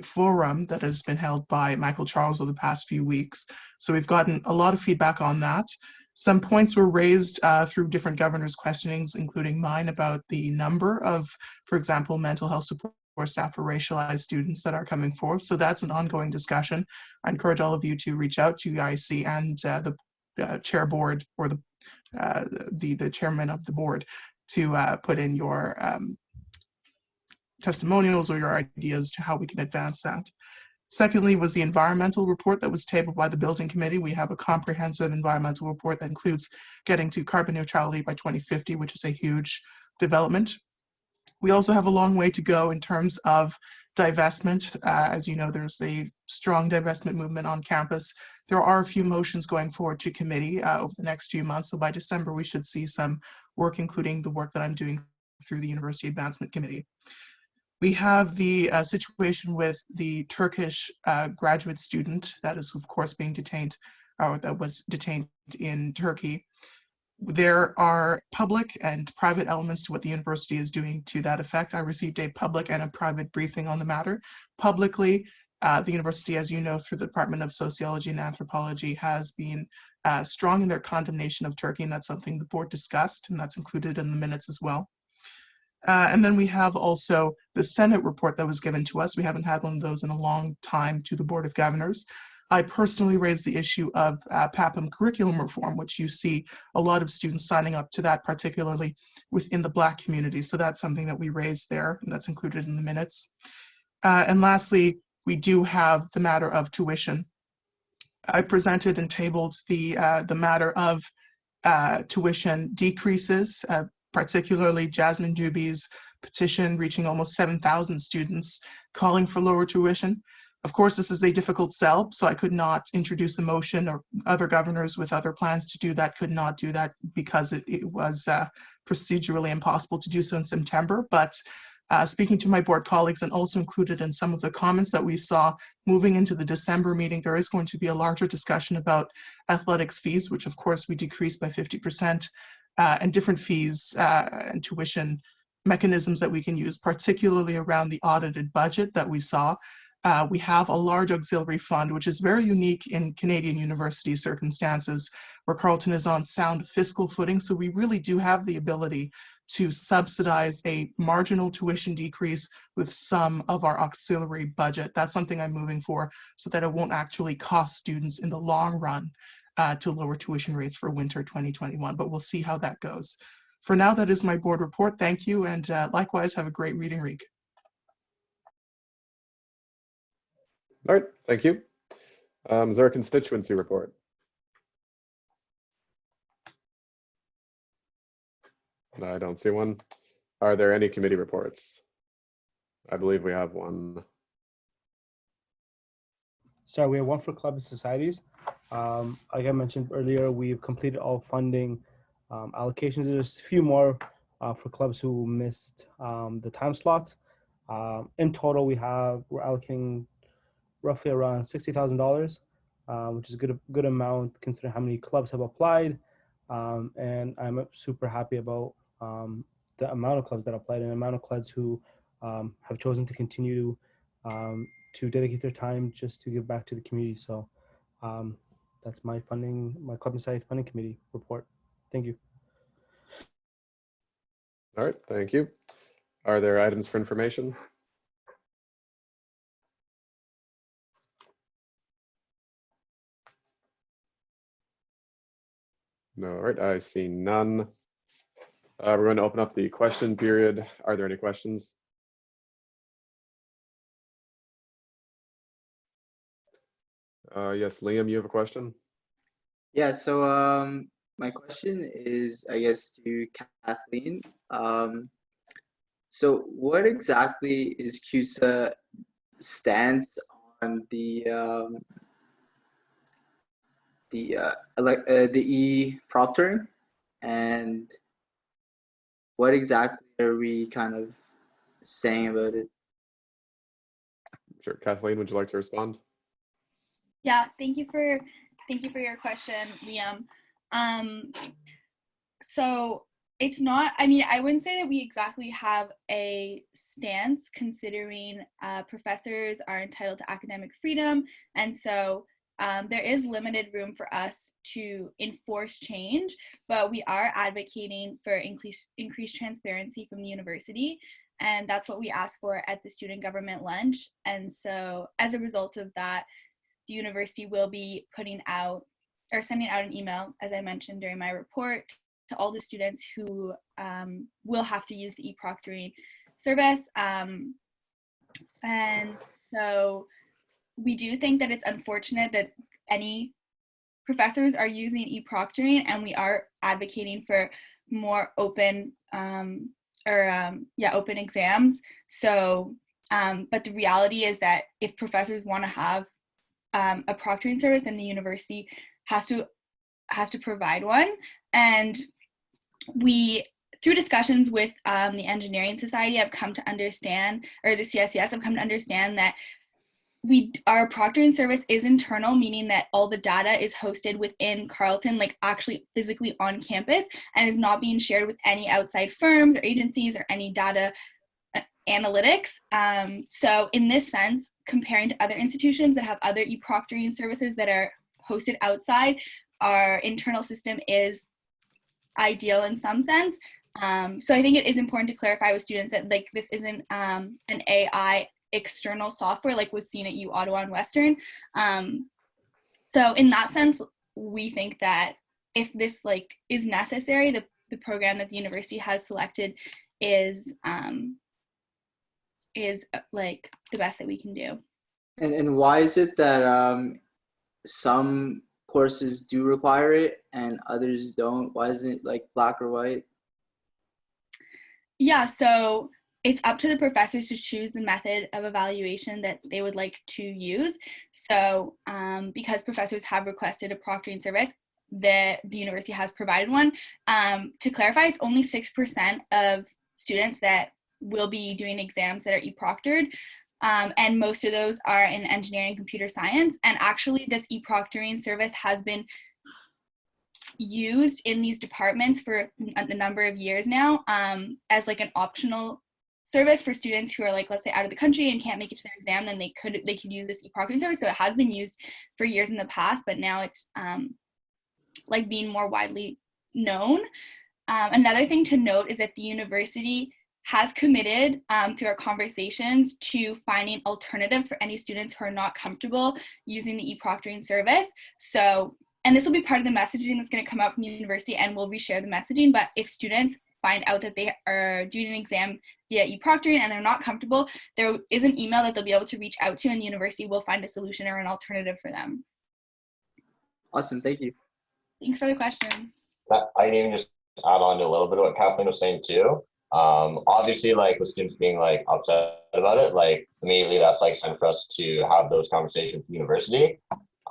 forum that has been held by Michael Charles over the past few weeks. So we've gotten a lot of feedback on that. Some points were raised through different governors' questionings, including mine, about the number of, for example, mental health support staff for racialized students that are coming forth. So that's an ongoing discussion. I encourage all of you to reach out to EIC and the chair board, or the chairman of the board, to put in your testimonials or your ideas to how we can advance that. Secondly was the environmental report that was tabled by the building committee. We have a comprehensive environmental report that includes getting to carbon neutrality by 2050, which is a huge development. We also have a long way to go in terms of divestment. As you know, there's a strong divestment movement on campus. There are a few motions going forward to committee over the next few months. So by December, we should see some work, including the work that I'm doing through the University Advancement Committee. We have the situation with the Turkish graduate student that is, of course, being detained, or that was detained in Turkey. There are public and private elements to what the university is doing to that effect. I received a public and a private briefing on the matter. Publicly, the university, as you know, through the Department of Sociology and Anthropology, has been strong in their condemnation of Turkey, and that's something the board discussed, and that's included in the minutes as well. And then we have also the Senate report that was given to us. We haven't had one of those in a long time to the Board of Governors. I personally raised the issue of PAPM curriculum reform, which you see a lot of students signing up to that, particularly within the Black community. So that's something that we raised there, and that's included in the minutes. And lastly, we do have the matter of tuition. I presented and tabled the matter of tuition decreases, particularly Jasmine Juby's petition reaching almost 7,000 students calling for lower tuition. Of course, this is a difficult sell, so I could not introduce a motion, or other governors with other plans to do that could not do that because it was procedurally impossible to do so in September. But speaking to my board colleagues, and also included in some of the comments that we saw moving into the December meeting, there is going to be a larger discussion about athletics fees, which of course we decreased by 50%, and different fees and tuition mechanisms that we can use, particularly around the audited budget that we saw. We have a large auxiliary fund, which is very unique in Canadian university circumstances, where Carleton is on sound fiscal footing. So we really do have the ability to subsidize a marginal tuition decrease with some of our auxiliary budget. That's something I'm moving for, so that it won't actually cost students in the long run to lower tuition rates for winter 2021, but we'll see how that goes. For now, that is my board report. Thank you, and likewise, have a great reading week. All right, thank you. Is there a constituency report? No, I don't see one. Are there any committee reports? I believe we have one. So we have one for club and societies. Like I mentioned earlier, we've completed all funding allocations. There's a few more for clubs who missed the time slots. In total, we're allocating roughly around $60,000, which is a good amount considering how many clubs have applied. And I'm super happy about the amount of clubs that applied and the amount of clubs who have chosen to continue to dedicate their time just to give back to the community. So that's my club and society funding committee report. Thank you. All right, thank you. Are there items for information? No, all right, I see none. We're going to open up the question period. Are there any questions? Yes, Liam, you have a question? Yeah, so my question is, I guess, to Kathleen. So what exactly is CUSA stance on the E-Proctoring, and what exactly are we kind of saying about it? Sure, Kathleen, would you like to respond? Yeah, thank you for your question, Liam. So it's not, I mean, I wouldn't say that we exactly have a stance, considering professors are entitled to academic freedom, and so there is limited room for us to enforce change, but we are advocating for increased transparency from the university, and that's what we asked for at the student government lunch. And so as a result of that, the university will be sending out an email, as I mentioned during my report, to all the students who will have to use the E-Proctoring service. And so we do think that it's unfortunate that any professors are using E-Proctoring, and we are advocating for more open open exams. So, but the reality is that if professors want to have a proctoring service, then the university has to provide one. And we, through discussions with the Engineering Society, I've come to understand, or the CSCS, I've come to understand that our proctoring service is internal, meaning that all the data is hosted within Carleton, like actually physically on campus, and is not being shared with any outside firms or agencies or any data analytics. So in this sense, comparing to other institutions that have other e-proctoring services that are hosted outside, our internal system is ideal in some sense. So I think it is important to clarify with students that like this isn't an AI external software like was seen at U Ottawa and Western. So in that sense, we think that if this like is necessary, the program that the university has selected is like the best that we can do. And why is it that some courses do require it and others don't? Why isn't it like black or white? Yeah, so it's up to the professors to choose the method of evaluation that they would like to use. So because professors have requested a proctoring service, the university has provided one. To clarify, it's only 6% of students that will be doing exams that are e-proctored. And most of those are in engineering and computer science. And actually this e-proctoring service has been used in these departments for a number of years now as like an optional service for students who are like, let's say, out of the country and can't make it to their exam, then they could use this e-proctoring service. So it has been used for years in the past, but now it's like being more widely known. Another thing to note is that the university has committed through our conversations to finding alternatives for any students who are not comfortable using the e-proctoring service. So, and this will be part of the messaging that's going to come out from the university, and we'll reshare the messaging. But if students find out that they are doing an exam via e-proctoring and they're not comfortable, there is an email that they'll be able to reach out to, and the university will find a solution or an alternative for them. Awesome, thank you. Thanks for the question. I can even just add on to a little bit of what Kathleen was saying too. Obviously, like with students being like upset about it, like immediately that's like time for us to have those conversations with the university.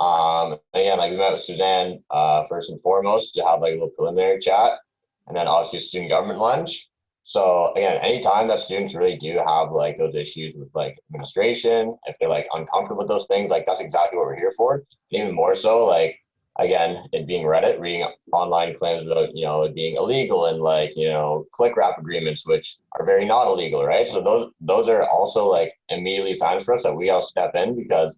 Again, like we met with Suzanne first and foremost to have like a little preliminary chat, and then obviously student government lunch. So again, anytime that students really do have like those issues with like administration, if they're like uncomfortable with those things, like that's exactly what we're here for. And even more so, like again, it being Reddit, reading online claims about, it being illegal and like, click wrap agreements, which are very not illegal, right? So those are also like immediately signs for us that we gotta step in, because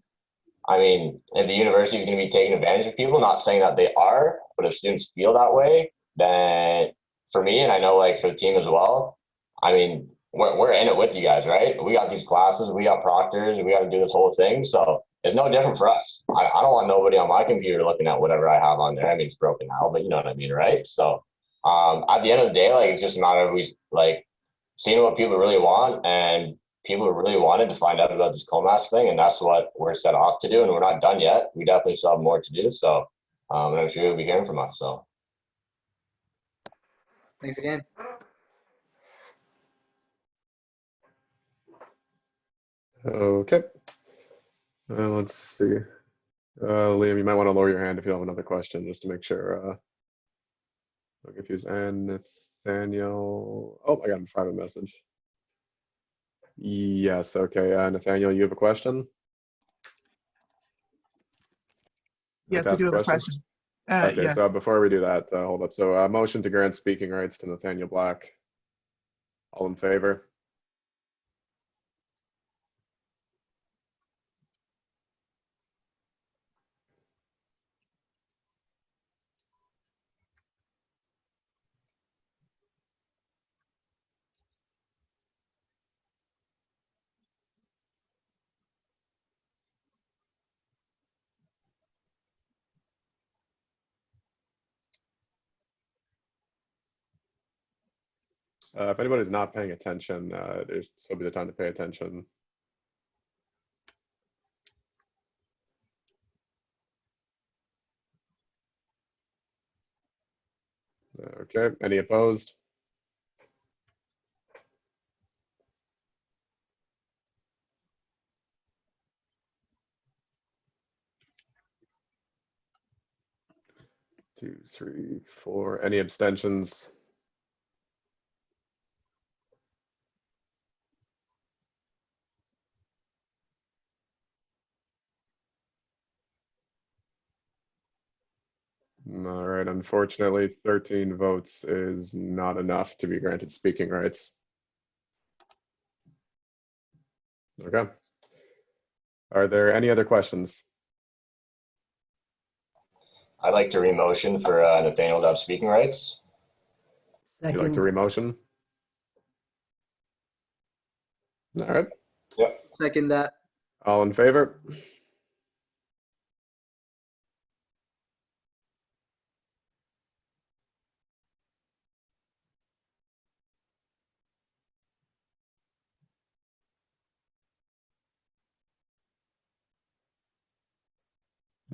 I mean, if the university is going to be taking advantage of people, not saying that they are, but if students feel that way, then for me, and I know like for the team as well, I mean, we're in it with you guys, right? We got these classes, we got proctors, we got to do this whole thing. So it's no different for us. I don't want nobody on my computer looking at whatever I have on there. I mean, it's broken now, but you know what I mean, right? So at the end of the day, like, it's just a matter of we like seeing what people really want, and people really wanted to find out about this COMAS thing, and that's what we're set off to do, and we're not done yet. We definitely still have more to do, so and I'm sure you'll be hearing from us. So Thanks again. Okay. Let's see. Liam, you might want to lower your hand if you have another question, just to make sure. I'm confused. And Nathaniel. Oh, I got a private message. Yes. Okay. Nathaniel, you have a question? Yes, I do have a question. Okay, yes. so before we do that, hold up. So motion to grant speaking rights to Nathaniel Black. All in favor? If anybody's not paying attention, there's still be the time to pay attention. Okay, any opposed? 2, 3, 4. Any abstentions? All right, unfortunately, 13 votes is not enough to be granted speaking rights. Okay. Are there any other questions? I'd like to remotion for Nathaniel to have speaking rights. Would you like to Second. remotion? All right. Yep. Second that. All in favor?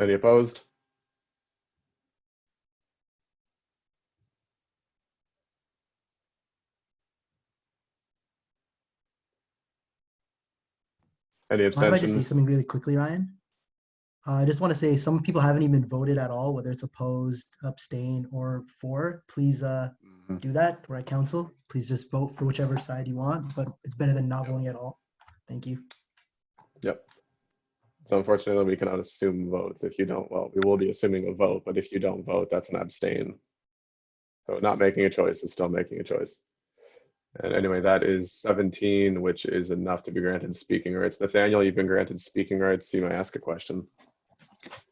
Any opposed? Any Mind if I just say abstentions? something really quickly, Ryan? I just want to say some people haven't even voted at all, whether it's opposed, abstain, or for. Please do that. We're at council. Please just vote for whichever side you want, but it's better than not voting at all. Thank you. Yep. So unfortunately, we cannot assume votes. If you don't vote, we will be assuming a vote, but if you don't vote, that's an abstain. So not making a choice is still making a choice. And anyway, that is 17, which is enough to be granted speaking rights. Nathaniel, you've been granted speaking rights. You may ask a question.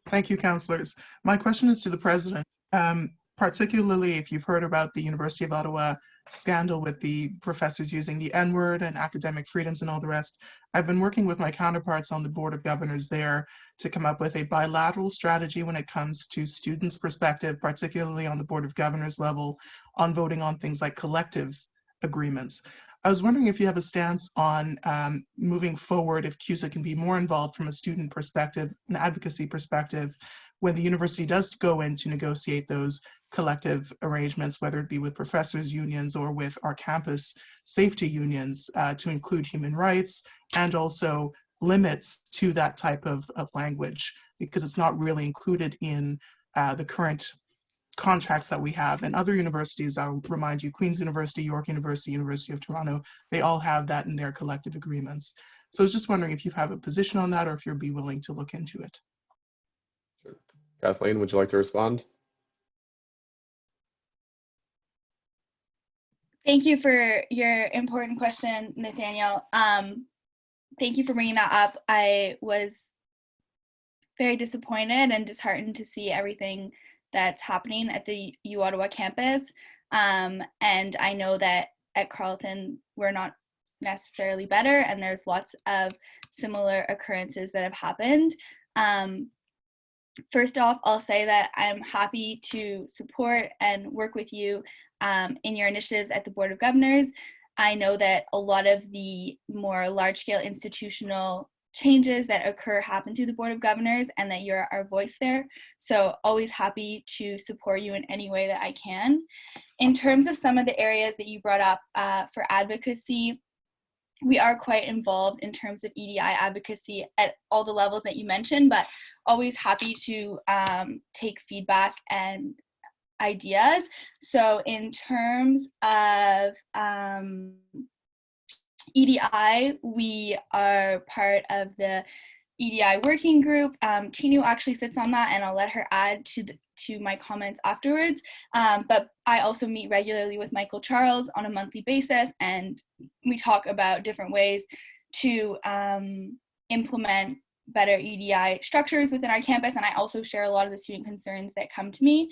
Thank you, councillors. My question is to the president, particularly if you've heard about the University of Ottawa scandal with the professors using the N-word and academic freedoms and all the rest. I've been working with my counterparts on the Board of Governors there to come up with a bilateral strategy when it comes to students' perspective, particularly on the Board of Governors level, on voting on things like collective agreements. I was wondering if you have a stance on moving forward, if CUSA can be more involved from a student perspective, an advocacy perspective, when the university does go in to negotiate those collective arrangements, whether it be with professors' unions or with our campus safety unions, to include human rights and also limits to that type of language, because it's not really included in the current contracts that we have. And other universities, I'll remind you, Queen's University, York University, University of Toronto, they all have that in their collective agreements. So I was just wondering if you have a position on that or if you'd be willing to look into it. Sure. Kathleen, would you like to respond? Thank you for your important question, Nathaniel. Thank you for bringing that up. I was very disappointed and disheartened to see everything that's happening at the U Ottawa campus. And I know that at Carleton, we're not necessarily better, and there's lots of similar occurrences that have happened. First off, I'll say that I'm happy to support and work with you in your initiatives at the Board of Governors. I know that a lot of the more large-scale institutional changes that occur happen through the Board of Governors, and that you're our voice there. So always happy to support you in any way that I can. In terms of some of the areas that you brought up for advocacy, we are quite involved in terms of EDI advocacy at all the levels that you mentioned, but always happy to take feedback and ideas. So in terms of EDI, we are part of the EDI working group. Tinu actually sits on that, and I'll let her add to my comments afterwards. But I also meet regularly with Michael Charles on a monthly basis, and we talk about different ways to implement better EDI structures within our campus, and I also share a lot of the student concerns that come to me.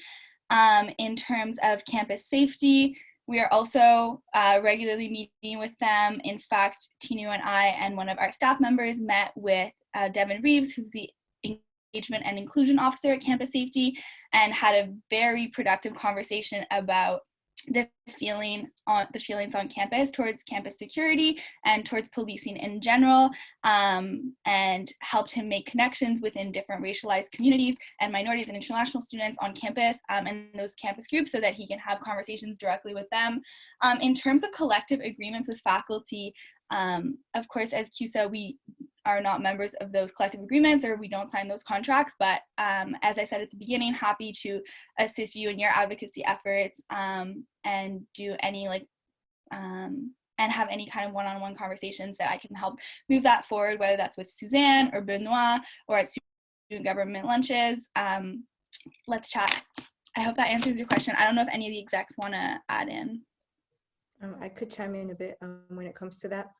In terms of campus safety, we are also regularly meeting with them. In fact, Tinu and I and one of our staff members met with Devin Reeves, who's the Engagement and Inclusion Officer at Campus Safety, and had a very productive conversation about the feelings on campus towards campus security and towards policing in general, and helped him make connections within different racialized communities and minorities and international students on campus and those campus groups, so that he can have conversations directly with them. In terms of collective agreements with faculty, of course, as CUSA, we are not members of those collective agreements, or we don't sign those contracts. But as I said at the beginning, happy to assist you in your advocacy efforts, and do any and have any kind of one-on-one conversations that I can help move that forward, whether that's with Suzanne or Benoit or at student government lunches. Let's chat. I hope that answers your question. I don't know if any of the execs want to add in. I could chime in a bit when it comes to that.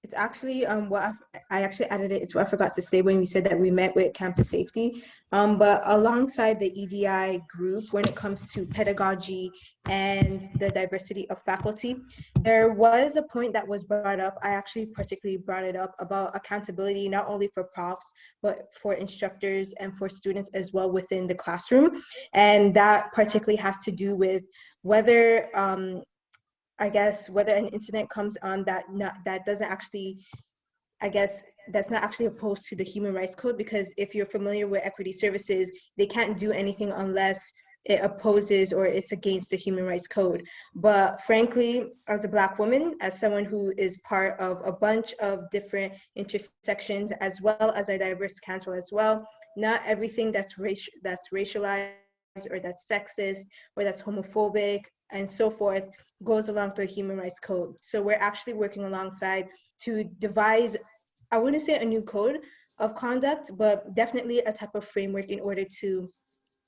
It's actually I actually added it. It's what I forgot to say when we said that we met with campus safety. But alongside the EDI group, when it comes to pedagogy and the diversity of faculty, there was a point that was brought up. I actually particularly brought it up about accountability, not only for profs, but for instructors and for students as well within the classroom. And that particularly has to do with whether I guess whether an incident comes on that doesn't actually, I guess that's not actually opposed to the Human Rights Code, because if you're familiar with equity services, they can't do anything unless it opposes or it's against the Human Rights Code. But frankly, as a Black woman, as someone who is part of a bunch of different intersections, as well as a diverse council as well, not everything that's racialized or that's sexist or that's homophobic and so forth goes along with the Human Rights Code. So we're actually working alongside to devise, I wouldn't say a new code of conduct, but definitely a type of framework in order to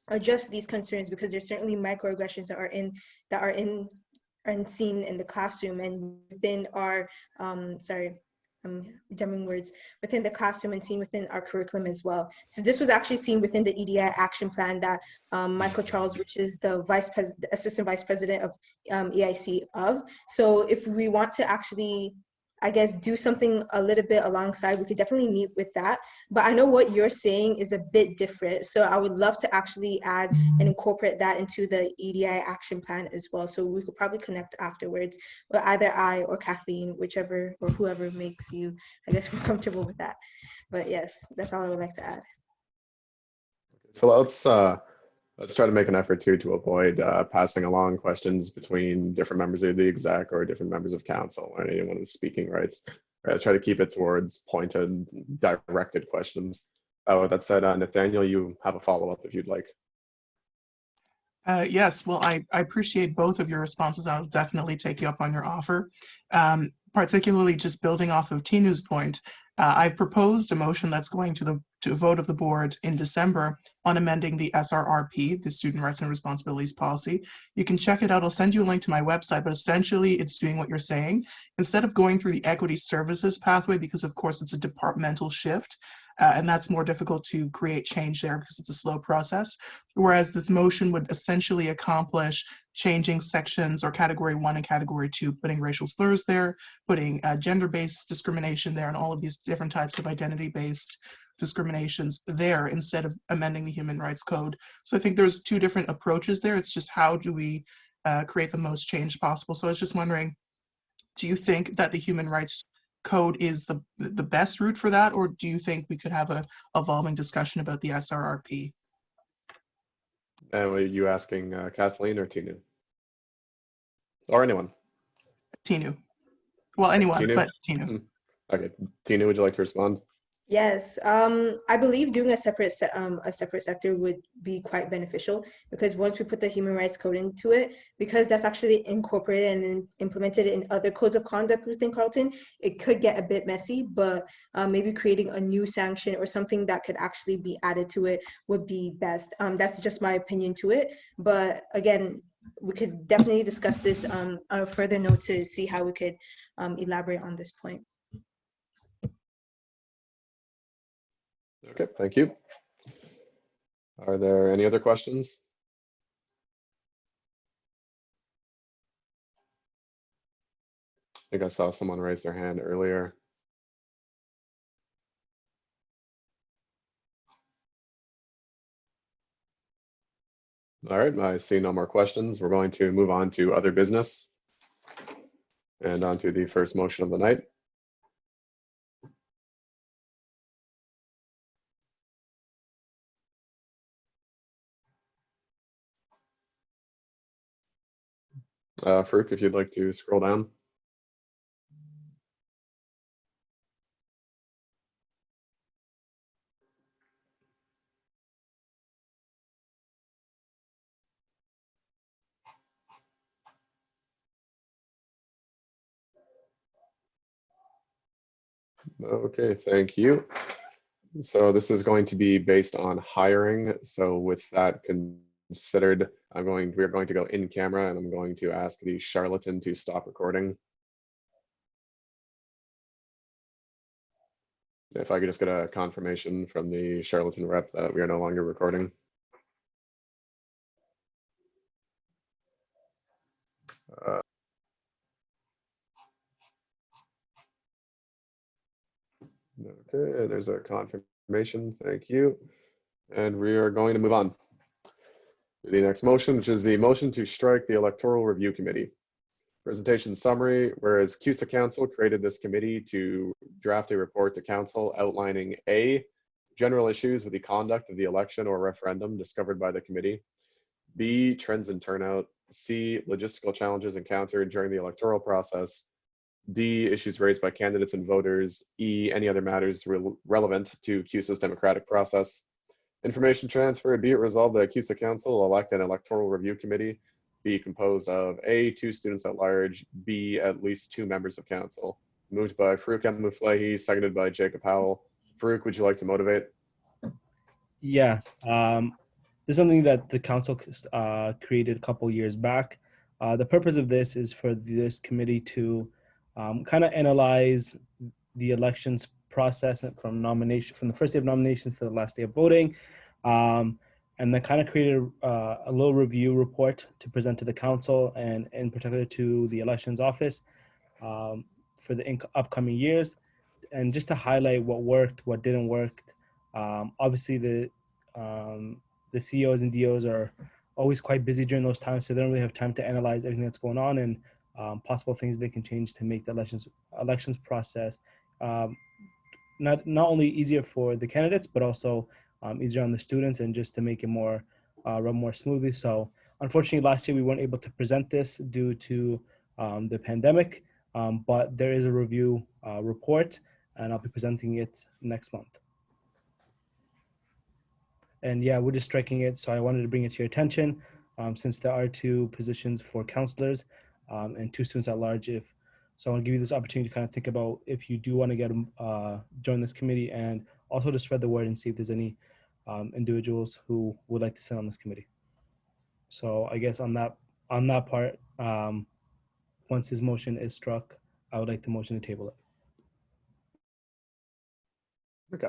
address these concerns, because there's certainly microaggressions that are seen in the classroom and within our jamming words, within the classroom and seen within our curriculum as well. So this was actually seen within the EDI action plan that Michael Charles, which is the assistant vice president of EIC of. So if we want to actually, I guess, do something a little bit alongside, we could definitely meet with that. But I know what you're saying is a bit different. So I would love to actually add and incorporate that into the EDI action plan as well. So we could probably connect afterwards, but either I or Kathleen, whichever or whoever makes you, I guess, more comfortable with that. But yes, that's all I would like to add. So let's try to make an effort too to avoid passing along questions between different members of the exec or different members of council or anyone with speaking rights. Right, try to keep it towards pointed, directed questions. With that said, Nathaniel, you have a follow-up if you'd like. Yes, well, I appreciate both of your responses. I'll definitely take you up on your offer. Particularly just building off of Tinu's point, I've proposed a motion that's going to a vote of the board in December on amending the SRRP, the Student Rights and Responsibilities Policy. You can check it out. I'll send you a link to my website, but essentially it's doing what you're saying. Instead of going through the equity services pathway, because of course it's a departmental shift, and that's more difficult to create change there because it's a slow process. Whereas this motion would essentially accomplish changing sections or category 1 and category 2, putting racial slurs there, putting gender-based discrimination there, and all of these different types of identity-based discriminations there instead of amending the Human Rights Code. So I think there's two different approaches there. It's just how do we create the most change possible. So I was just wondering, do you think that the Human Rights Code is the best route for that, or do you think we could have a evolving discussion about the SRRP? And were you asking Kathleen or Tinu? Or anyone? Tinu. Well, anyone, Tinu? but Tinu. Okay, Tinu, would you like to respond? Yes, I believe doing a separate sector would be quite beneficial, because once we put the Human Rights Code into it, because that's actually incorporated and implemented in other codes of conduct within Carleton, it could get a bit messy, but maybe creating a new sanction or something that could actually be added to it would be best. That's just my opinion to it, but again, we could definitely discuss this on a further note to see how we could elaborate on this point. Okay, thank you. Are there any other questions? I think I saw someone raise their hand earlier. All right, I see no more questions. We're going to move on to other business and on to the first motion of the night. Farouk, if you'd like to scroll down. Okay, thank you. So this is going to be based on hiring. So with that considered, we're going to go in camera, and I'm going to ask the charlatan to stop recording. If I could just get a confirmation from the charlatan rep that we are no longer recording. Okay, there's a confirmation. Thank you. And we are going to move on to the next motion, which is the motion to strike the Electoral Review Committee. Presentation summary, whereas CUSA Council created this committee to draft a report to Council outlining A, general issues with the conduct of the election or referendum discovered by the committee, B, trends in turnout, C, logistical challenges encountered during the electoral process, D, issues raised by candidates and voters, E, any other matters relevant to CUSA's democratic process. Information transfer, be it resolved that CUSA Council will elect an electoral review committee, be composed of A, 2 students at large, B, at least 2 members of council. Moved by Farouk M. Muflahi, seconded by Jacob Howell. Farouk, would you like to motivate? Yeah, this is something that the council created a couple years back. The purpose of this is for this committee to kind of analyze the elections process from the first day of nominations to the last day of voting, and then kind of created a little review report to present to the council and in particular to the elections office for the upcoming years, and just to highlight what worked, what didn't work. Obviously, the CEOs and DOs are always quite busy during those times, so they don't really have time to analyze everything that's going on and possible things they can change to make the elections process not only easier for the candidates, but also easier on the students, and just to make it run more smoothly. So unfortunately, last year we weren't able to present this due to the pandemic, but there is a review report, and I'll be presenting it next month. And yeah, we're just striking it, so I wanted to bring it to your attention, since there are 2 positions for counselors and 2 students at large. So I want to give you this opportunity to kind of think about if you do want to get join this committee, and also to spread the word and see if there's any individuals who would like to sit on this committee. So I guess on that part, once his motion is struck, I would like the motion to table it. Okay.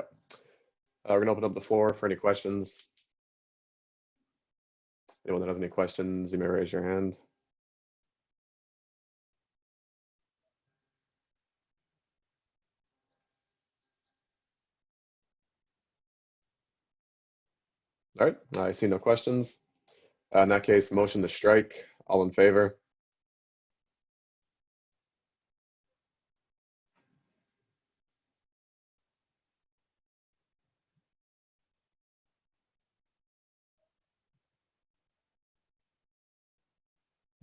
We're gonna open up the floor for any questions. Anyone that has any questions, you may raise your hand. All right, I see no questions. In that case, motion to strike. All in favor?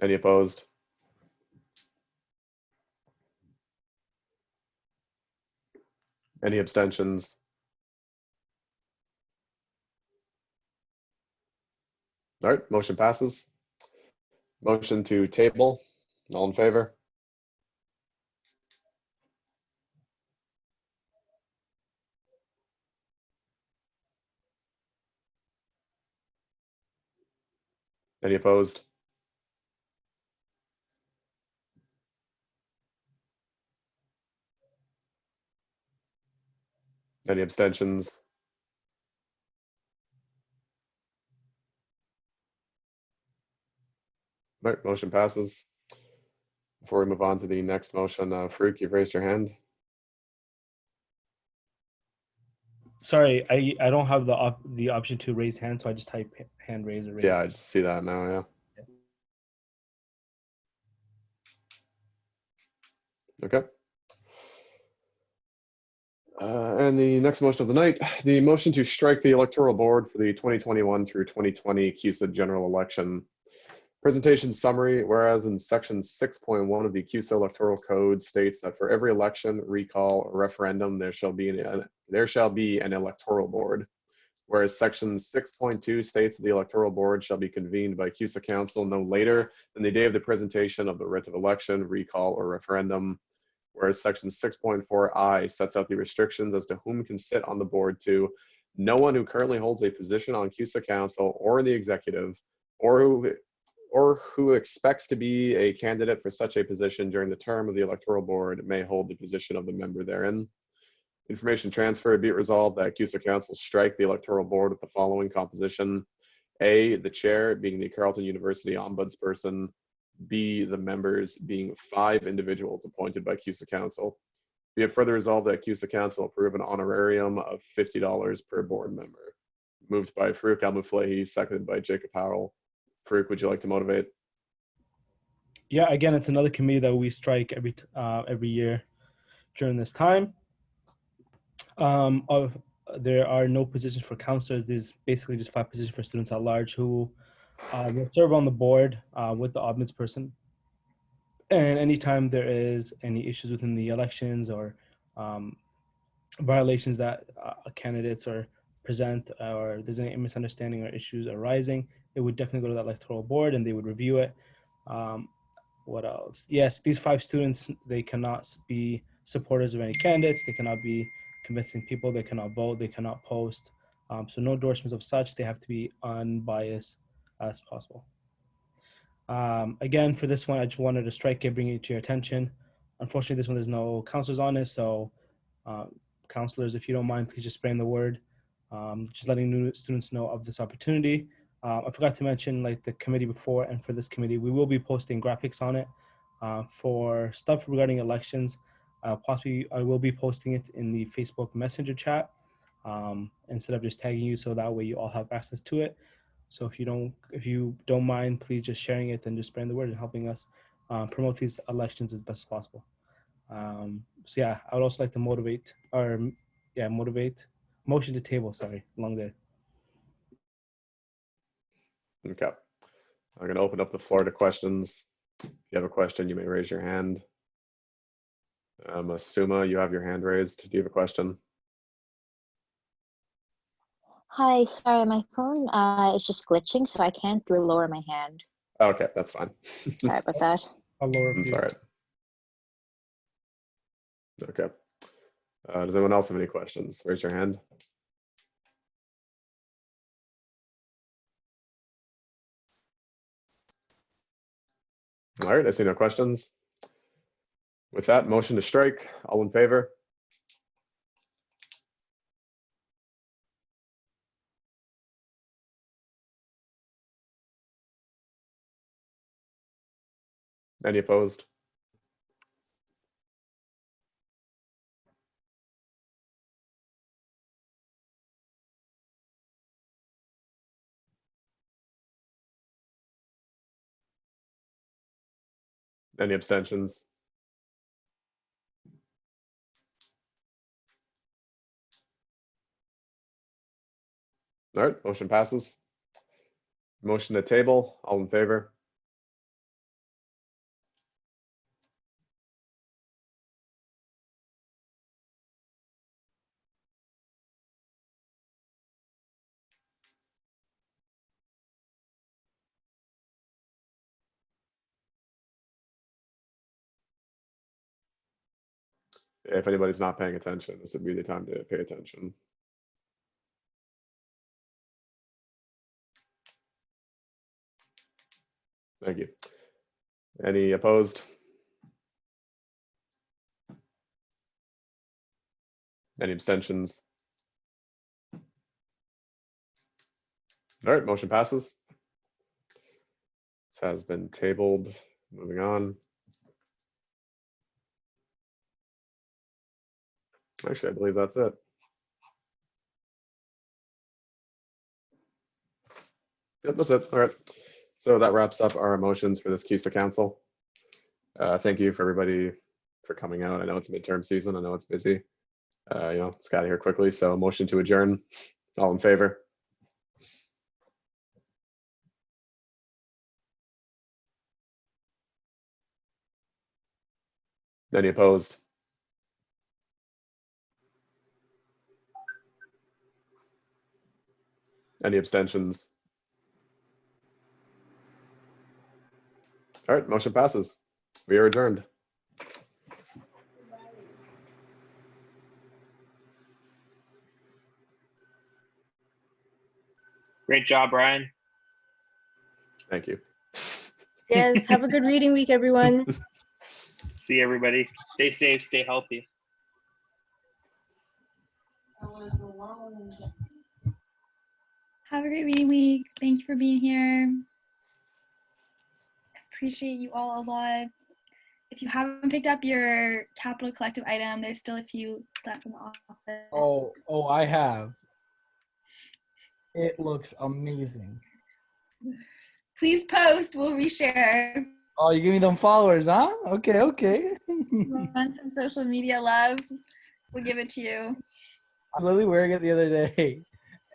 Any opposed? Any abstentions? All right, motion passes. Motion to table. All in favor? Any opposed? Any abstentions? All right, motion passes. Before we move on to the next motion, Farouk, you've raised your hand. Sorry, I don't have the option to raise hand, so I just type hand raise or raise. Yeah, I just see that now, yeah. Okay. And the next motion of the night, the motion to strike the electoral board for the 2021 through 2020 CUSA general election. Presentation summary, whereas in section 6.1 of the CUSA electoral code states that for every election, recall, or referendum, there shall be an electoral board. Whereas section 6.2 states that the electoral board shall be convened by CUSA Council no later than the day of the presentation of the writ of election, recall, or referendum. whereas section 6.4I sets out the restrictions as to whom can sit on the board to no one who currently holds a position on CUSA Council or in the executive, or who expects to be a candidate for such a position during the term of the electoral board may hold the position of the member therein. Information transfer, be it resolved that CUSA Council strike the electoral board with the following composition: A, the chair being the Carleton University ombudsperson; B, the members being 5 individuals appointed by CUSA Council. Be it further resolved that CUSA Council approve an honorarium of $50 per board member. Moved by Farouk Al-Muflahi, seconded by Jacob Howell. Farouk, would you like to motivate? Yeah, again, it's another committee that we strike every year during this time. There are no positions for counselors. There's basically just 5 positions for students at large who will serve on the board with the ombudsperson. And anytime there is any issues within the elections or violations that candidates or present, or there's any misunderstanding or issues arising, it would definitely go to the electoral board and they would review it. What else? Yes, these 5 students, they cannot be supporters of any candidates. They cannot be convincing people. They cannot vote. They cannot post. So no endorsements of such. They have to be unbiased as possible. Again, for this one, I just wanted to strike it, bring it to your attention. Unfortunately, this one, there's no counselors on it. So counselors, if you don't mind, please just spread the word. Just letting new students know of this opportunity. I forgot to mention, like the committee before and for this committee, we will be posting graphics on it for stuff regarding elections. Possibly I will be posting it in the Facebook Messenger chat instead of just tagging you, so that way you all have access to it. So if you don't mind, please just sharing it and just spreading the word and helping us promote these elections as best as possible. So yeah, I would also like to motion to table, sorry, long day. Okay. I'm going to open up the floor to questions. If you have a question, you may raise your hand. Asuma, you have your hand raised. Do you have a question? Hi, sorry, my phone is just glitching, so I can't really lower my hand. Okay, that's fine. Sorry about that. I'll lower it for It's you. all right. Okay. Does anyone else have any questions? Raise your hand. All right, I see no questions. With that, motion to strike. All in favor? Any opposed? Any abstentions? All right, motion passes. Motion to table. All in favor? If anybody's not paying attention, this would be the time to pay attention. Thank you. Any opposed? Any abstentions? All right, motion passes. This has been tabled. Moving on. Actually, I believe that's it. Yep, that's it. All right. So that wraps up our motions for this CUSA Council. Thank you for everybody for coming out. I know it's midterm season. I know it's busy. Let's get out of here quickly. So motion to adjourn. All in favor? Any opposed? Any abstentions? All right, motion passes. We are adjourned. Great job, Brian. Thank you. Yes, have a good reading week, everyone. See everybody. Stay safe, stay healthy. Have a great reading week. Thank you for being here. Appreciate you all a lot. If you haven't picked up your Capital Collective item, there's still a few left in the office. Oh, I have. It looks amazing. Please post. We'll reshare. Oh, you give me them followers, huh? Okay. Want some social media love? We'll give it to you. I was literally wearing it the other day,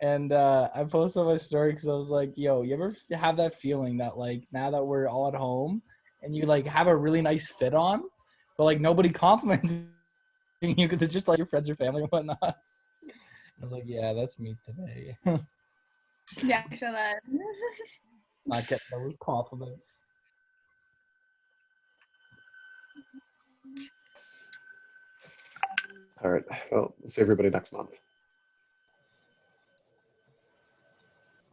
and I posted on my story because I was like, "Yo, you ever have that feeling that like now that we're all at home and you like have a really nice fit on, but like nobody compliments you because it's just like your friends or family or whatnot." I was like, "Yeah, that's me today." Yeah, I feel that. Not getting those compliments. All right. Well, see everybody next month.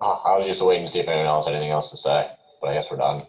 I was just waiting to see if anyone else had anything else to say, but I guess we're done.